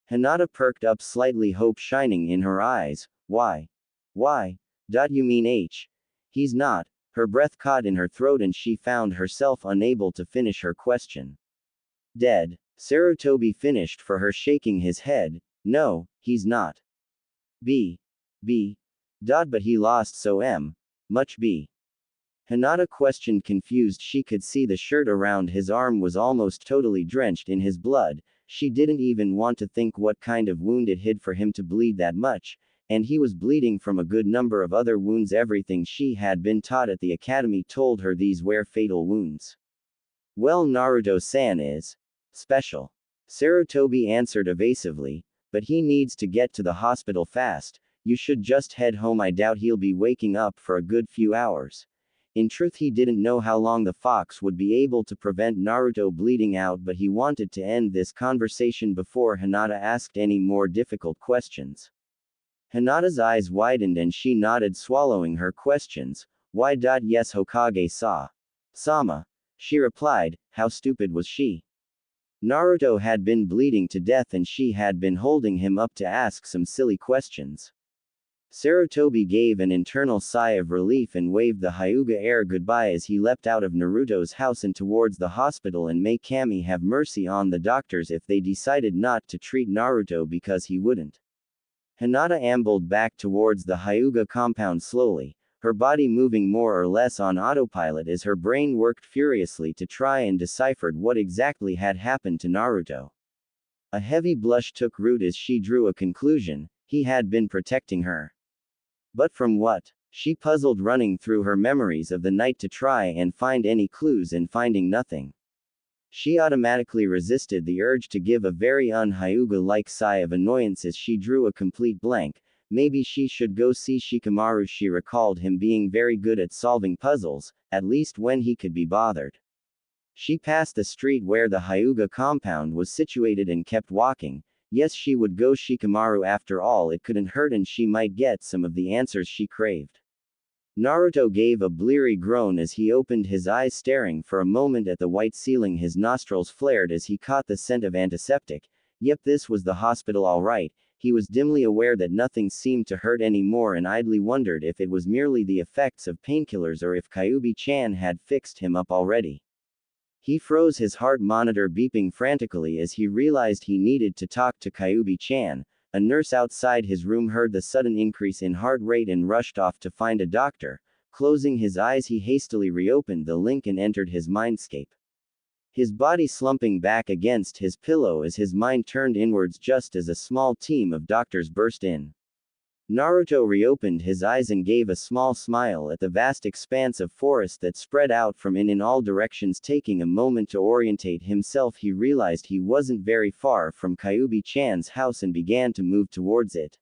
Hinata perked up slightly, hope shining in her eyes. Why? You mean he's not? Her breath caught in her throat and she found herself unable to finish her question. Dead, Sarutobi finished for her, shaking his head. No, he's not. But he lost so much. Hinata questioned, confused. She could see the shirt around his arm was almost totally drenched in his blood. She didn't even want to think what kind of wound it hid for him to bleed that much, and he was bleeding from a good number of other wounds. Everything she had been taught at the academy told her these were fatal wounds. Well, Naruto-san is special, Sarutobi answered evasively, but he needs to get to the hospital fast. You should just head home. I doubt he'll be waking up for a good few hours. In truth, he didn't know how long the fox would be able to prevent Naruto bleeding out, but he wanted to end this conversation before Hinata asked any more difficult questions. Hinata's eyes widened and she nodded, swallowing her questions. Why? Yes, Hokage-sama, she replied. How stupid was she? Naruto had been bleeding to death and she had been holding him up to ask some silly questions. Sarutobi gave an internal sigh of relief and waved the Hyuga heir goodbye as he leapt out of Naruto's house and towards the hospital. And may Kami have mercy on the doctors if they decided not to treat Naruto, because he wouldn't. Hinata ambled back towards the Hyuga compound slowly, her body moving more or less on autopilot as her brain worked furiously to try and decipher what exactly had happened to Naruto. A heavy blush took root as she drew a conclusion: he had been protecting her. But from what? She puzzled, running through her memories of the night to try and find any clues, and finding nothing. She automatically resisted the urge to give a very un-Hyuga-like sigh of annoyance as she drew a complete blank. Maybe she should go see Shikamaru. She recalled him being very good at solving puzzles, at least when he could be bothered. She passed the street where the Hyuga compound was situated and kept walking. Yes, she would go Shikamaru after all, it couldn't hurt and she might get some of the answers she craved. Naruto gave a bleary groan as he opened his eyes, staring for a moment at the white ceiling. His nostrils flared as he caught the scent of antiseptic. Yep, this was the hospital all right. He was dimly aware that nothing seemed to hurt anymore and idly wondered if it was merely the effects of painkillers or if Kyuubi-chan had fixed him up already. He froze, his heart monitor beeping frantically as he realized he needed to talk to Kyuubi-chan. A nurse outside his room heard the sudden increase in heart rate and rushed off to find a doctor. Closing his eyes, he hastily reopened the link and entered his mindscape. His body slumping back against his pillow as his mind turned inwards just as a small team of doctors burst in. Naruto reopened his eyes and gave a small smile at the vast expanse of forest that spread out from in all directions. Taking a moment to orientate himself, he realized he wasn't very far from Kyuubi-chan's house and began to move towards it.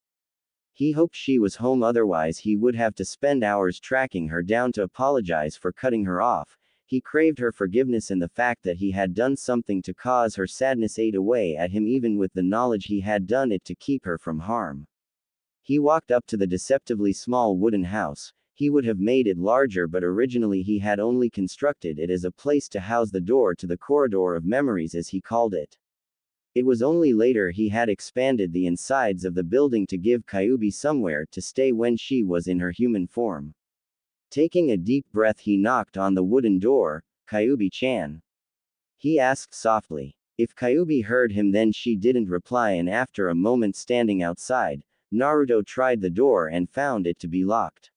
He hoped she was home, otherwise he would have to spend hours tracking her down to apologize for cutting her off. He craved her forgiveness, and the fact that he had done something to cause her sadness ate away at him, even with the knowledge he had done it to keep her from harm. He walked up to the deceptively small wooden house. He would have made it larger, but originally he had only constructed it as a place to house the door to the corridor of memories, as he called it. It was only later he had expanded the insides of the building to give Kyuubi somewhere to stay when she was in her human form. Taking a deep breath, he knocked on the wooden door. "Kyuubi-chan?" he asked softly. If Kyuubi heard him, then she didn't reply, and after a moment standing outside, Naruto tried the door and found it to be locked.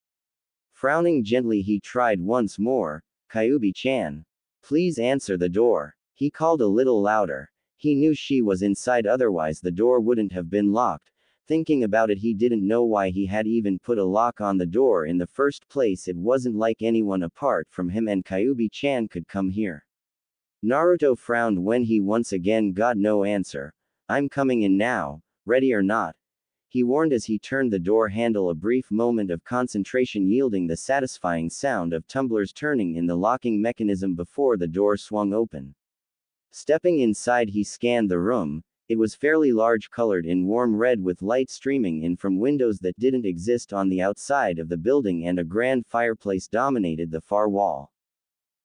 Frowning gently, he tried once more. "Kyuubi-chan, please answer the door," he called a little louder. He knew she was inside, otherwise the door wouldn't have been locked. Thinking about it, he didn't know why he had even put a lock on the door in the first place. It wasn't like anyone apart from him and Kyuubi-chan could come here. Naruto frowned when he once again got no answer. "I'm coming in now, ready or not," he warned as he turned the door handle. A brief moment of concentration yielding the satisfying sound of tumblers turning in the locking mechanism before the door swung open. Stepping inside, he scanned the room. It was fairly large, colored in warm red with light streaming in from windows that didn't exist on the outside of the building, and a grand fireplace dominated the far wall.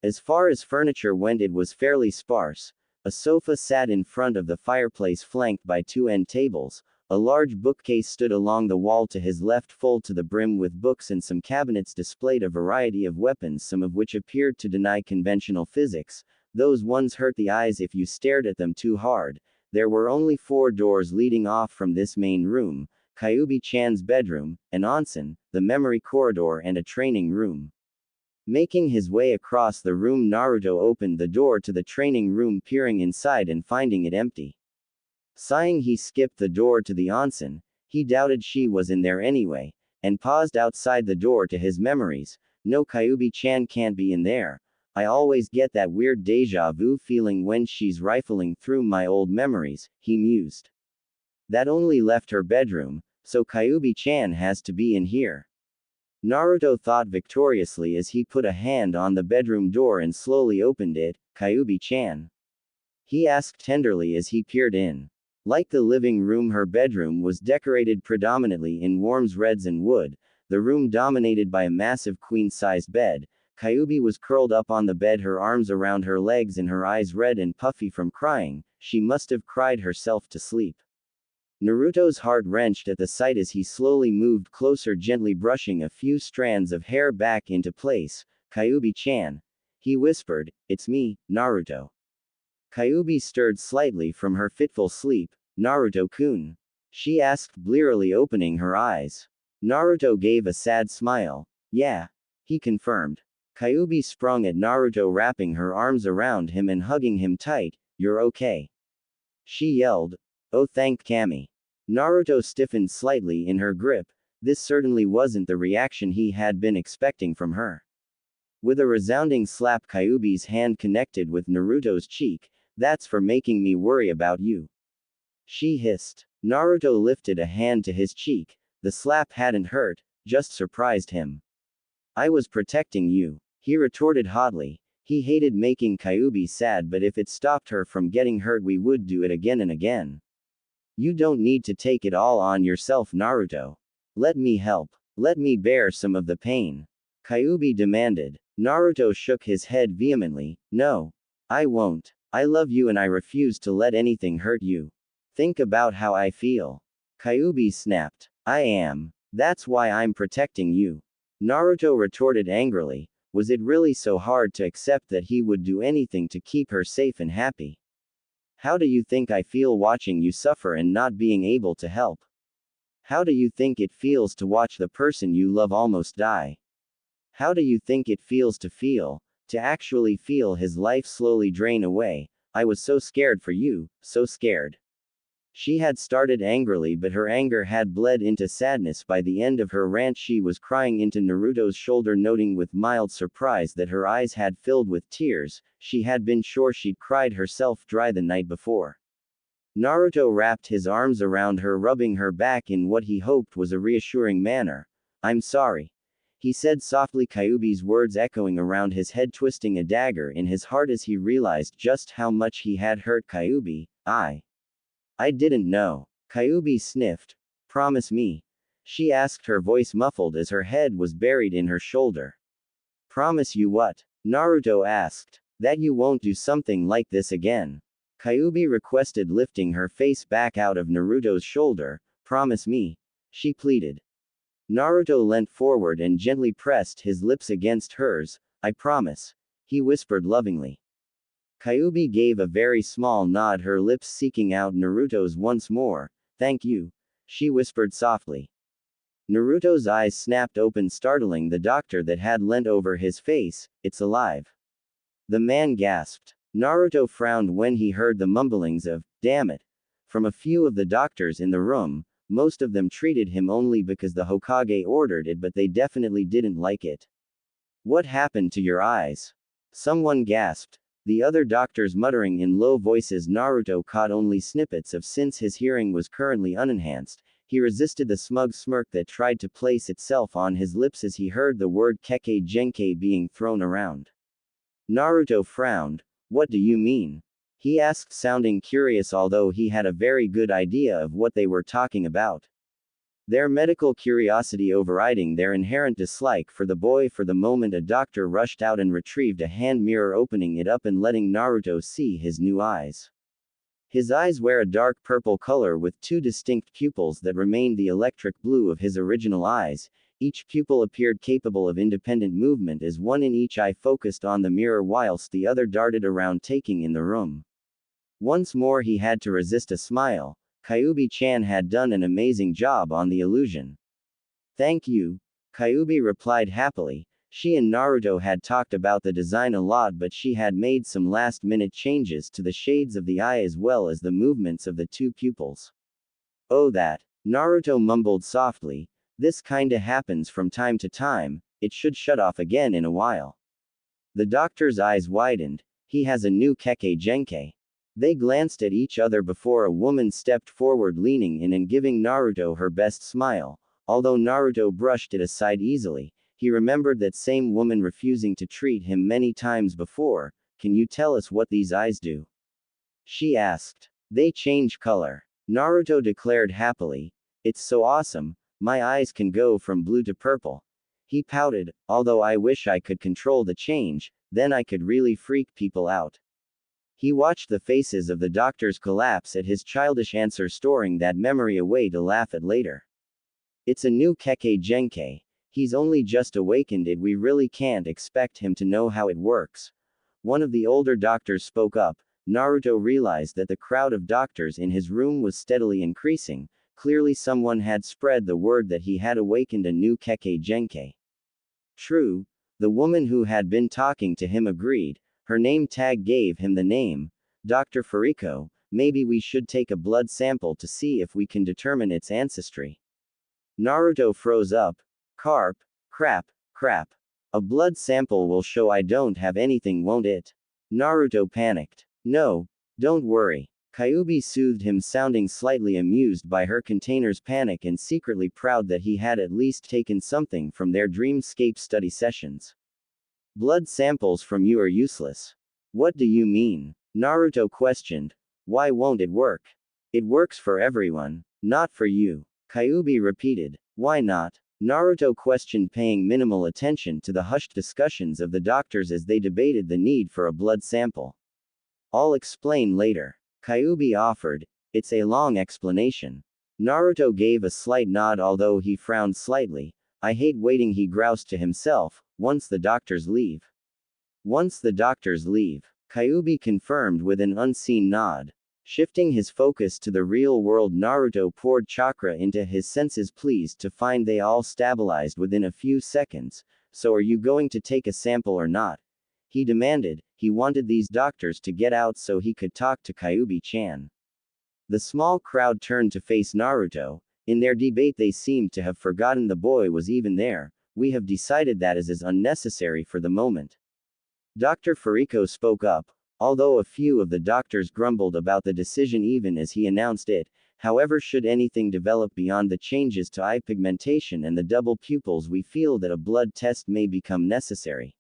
As far as furniture went, it was fairly sparse. A sofa sat in front of the fireplace, flanked by two end tables. A large bookcase stood along the wall to his left, full to the brim with books, and some cabinets displayed a variety of weapons, some of which appeared to deny conventional physics. Those ones hurt the eyes if you stared at them too hard. There were only 4 doors leading off from this main room: Kyuubi-chan's bedroom, an onsen, the memory corridor, and a training room. Making his way across the room, Naruto opened the door to the training room, peering inside and finding it empty. Sighing, he skipped the door to the onsen. He doubted she was in there anyway, and paused outside the door to his memories. "No, Kyuubi-chan can't be in there. I always get that weird deja vu feeling when she's rifling through my old memories," he mused. "That only left her bedroom, so Kyuubi-chan has to be in here," Naruto thought victoriously as he put a hand on the bedroom door and slowly opened it. "Kyuubi-chan?" he asked tenderly as he peered in. Like the living room, her bedroom was decorated predominantly in warms, reds, and wood. The room dominated by a massive queen-sized bed. Kyuubi was curled up on the bed, her arms around her legs and her eyes red and puffy from crying. She must have cried herself to sleep. Naruto's heart wrenched at the sight as he slowly moved closer, gently brushing a few strands of hair back into place. "Kyuubi-chan," he whispered, "it's me, Naruto." Kyuubi stirred slightly from her fitful sleep. "Naruto-kun?" she asked blearily, opening her eyes. Naruto gave a sad smile. "Yeah," he confirmed. Kyuubi sprung at Naruto, wrapping her arms around him and hugging him tight. "You're okay?" she yelled. "Oh, thank Kami." Naruto stiffened slightly in her grip. This certainly wasn't the reaction he had been expecting from her. With a resounding slap, Kyuubi's hand connected with Naruto's cheek. "That's for making me worry about you," she hissed. Naruto lifted a hand to his cheek. The slap hadn't hurt, just surprised him. I was protecting you, he retorted hotly. He hated making Kyuubi sad, but if it stopped her from getting hurt, we would do it again and again. You don't need to take it all on yourself, Naruto. Let me help. Let me bear some of the pain. Kyuubi demanded. Naruto shook his head vehemently. No. I won't. I love you and I refuse to let anything hurt you. Think about how I feel. Kyuubi snapped. I am. That's why I'm protecting you. Naruto retorted angrily. Was it really so hard to accept that he would do anything to keep her safe and happy? How do you think I feel watching you suffer and not being able to help? How do you think it feels to watch the person you love almost die? How do you think it feels to actually feel his life slowly drain away? I was so scared for you, so scared. She had started angrily, but her anger had bled into sadness. By the end of her rant, she was crying into Naruto's shoulder, noting with mild surprise that her eyes had filled with tears. She had been sure she'd cried herself dry the night before. Naruto wrapped his arms around her, rubbing her back in what he hoped was a reassuring manner. I'm sorry, he said softly, Kyuubi's words echoing around his head, twisting a dagger in his heart as he realized just how much he had hurt Kyuubi. I didn't know. Kyuubi sniffed. Promise me? She asked, her voice muffled as her head was buried in her shoulder. Promise you what? Naruto asked. That you won't do something like this again. Kyuubi requested, lifting her face back out of Naruto's shoulder. Promise me? She pleaded. Naruto leant forward and gently pressed his lips against hers. I promise, he whispered lovingly. Kyuubi gave a very small nod, her lips seeking out Naruto's once more. Thank you, she whispered softly. Naruto's eyes snapped open, startling the doctor that had leant over his face. It's alive. The man gasped. Naruto frowned when he heard the mumblings of, damn it, from a few of the doctors in the room. Most of them treated him only because the Hokage ordered it, but they definitely didn't like it. What happened to your eyes? Someone gasped. The other doctors muttering in low voices. Naruto caught only snippets of, since his hearing was currently unenhanced. He resisted the smug smirk that tried to place itself on his lips as he heard the word Kekkei Genkai being thrown around. Naruto frowned. What do you mean? He asked, sounding curious, although he had a very good idea of what they were talking about. Their medical curiosity overriding their inherent dislike for the boy. For the moment, a doctor rushed out and retrieved a hand mirror, opening it up and letting Naruto see his new eyes. His eyes were a dark purple color with two distinct pupils that remained the electric blue of his original eyes. Each pupil appeared capable of independent movement as one in each eye focused on the mirror whilst the other darted around, taking in the room. Once more he had to resist a smile. Kyuubi-chan had done an amazing job on the illusion. Thank you, Kyuubi replied happily. She and Naruto had talked about the design a lot, but she had made some last-minute changes to the shades of the eye as well as the movements of the two pupils. Oh, that, Naruto mumbled softly. This kinda happens from time to time, it should shut off again in a while. The doctor's eyes widened. He has a new Kekkei Genkai. They glanced at each other before a woman stepped forward, leaning in and giving Naruto her best smile. Although Naruto brushed it aside easily, he remembered that same woman refusing to treat him many times before. Can you tell us what these eyes do? She asked. They change color, Naruto declared happily. It's so awesome, my eyes can go from blue to purple. He pouted, although I wish I could control the change, then I could really freak people out. He watched the faces of the doctors collapse at his childish answer, storing that memory away to laugh at later. It's a new Kekkei Genkai. He's only just awakened it. We really can't expect him to know how it works. One of the older doctors spoke up. Naruto realized that the crowd of doctors in his room was steadily increasing. Clearly someone had spread the word that he had awakened a new Kekkei Genkai. True, the woman who had been talking to him agreed. Her name tag gave him the name, Dr. Furiko. Maybe we should take a blood sample to see if we can determine its ancestry. Naruto froze up. Crap. A blood sample will show I don't have anything, won't it? Naruto panicked. No, don't worry. Kyuubi soothed him, sounding slightly amused by her container's panic and secretly proud that he had at least taken something from their dreamscape study sessions. Blood samples from you are useless. What do you mean? Naruto questioned. Why won't it work? It works for everyone. Not for you. Kyuubi repeated. Why not? Naruto questioned, paying minimal attention to the hushed discussions of the doctors as they debated the need for a blood sample. I'll explain later. Kyuubi offered. It's a long explanation. Naruto gave a slight nod, although he frowned slightly. I hate waiting, he groused to himself. Once the doctors leave. Once the doctors leave. Kyuubi confirmed with an unseen nod. Shifting his focus to the real world, Naruto poured chakra into his senses, pleased to find they all stabilized within a few seconds. So are you going to take a sample or not? He demanded. He wanted these doctors to get out so he could talk to Kyuubi-chan. The small crowd turned to face Naruto. In their debate they seemed to have forgotten the boy was even there. We have decided that is unnecessary for the moment. Dr. Furiko spoke up. Although a few of the doctors grumbled about the decision even as he announced it, however, should anything develop beyond the changes to eye pigmentation and the double pupils, we feel that a blood test may become necessary.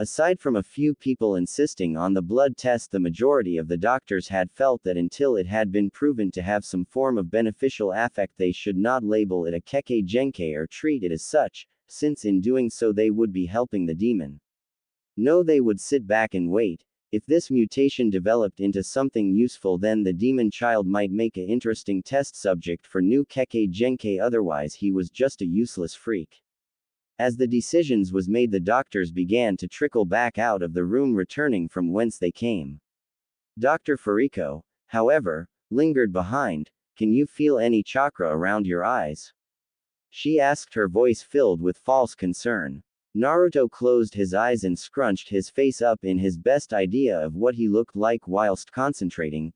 Aside from a few people insisting on the blood test, the majority of the doctors had felt that until it had been proven to have some form of beneficial effect, they should not label it a kekkei genkai or treat it as such, since in doing so they would be helping the demon. No, they would sit back and wait. If this mutation developed into something useful, then the demon child might make an interesting test subject for new kekkei genkai, otherwise he was just a useless freak. As the decisions was made, the doctors began to trickle back out of the room, returning from whence they came. Dr. Furiko, however, lingered behind. Can you feel any chakra around your eyes? She asked, her voice filled with false concern. Naruto closed his eyes and scrunched his face up in his best idea of what he looked like whilst concentrating.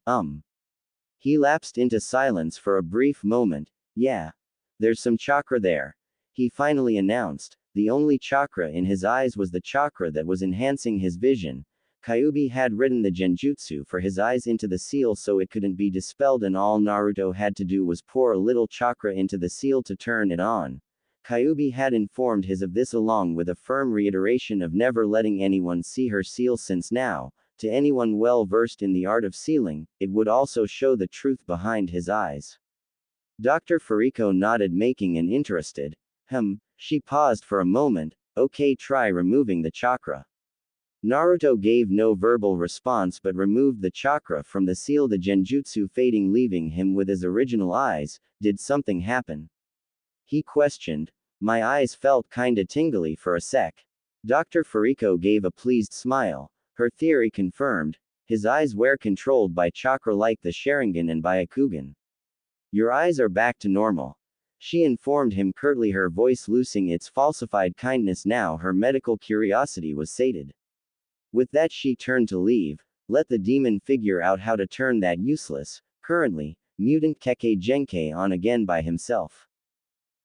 He lapsed into silence for a brief moment. Yeah. There's some chakra there. He finally announced. The only chakra in his eyes was the chakra that was enhancing his vision. Kyuubi had written the genjutsu for his eyes into the seal so it couldn't be dispelled, and all Naruto had to do was pour a little chakra into the seal to turn it on. Kyuubi had informed his of this, along with a firm reiteration of never letting anyone see her seal, since now, to anyone well versed in the art of sealing, it would also show the truth behind his eyes. Dr. Furiko nodded, making an interested. She paused for a moment. Okay, try removing the chakra. Naruto gave no verbal response but removed the chakra from the seal, the genjutsu fading, leaving him with his original eyes. Did something happen? He questioned. My eyes felt kinda tingly for a sec. Dr. Furiko gave a pleased smile. Her theory confirmed. His eyes were controlled by chakra like the Sharingan and Byakugan. Your eyes are back to normal. She informed him curtly, her voice losing its falsified kindness. Now her medical curiosity was sated. With that she turned to leave. Let the demon figure out how to turn that useless, currently, mutant kekkei genkai on again by himself.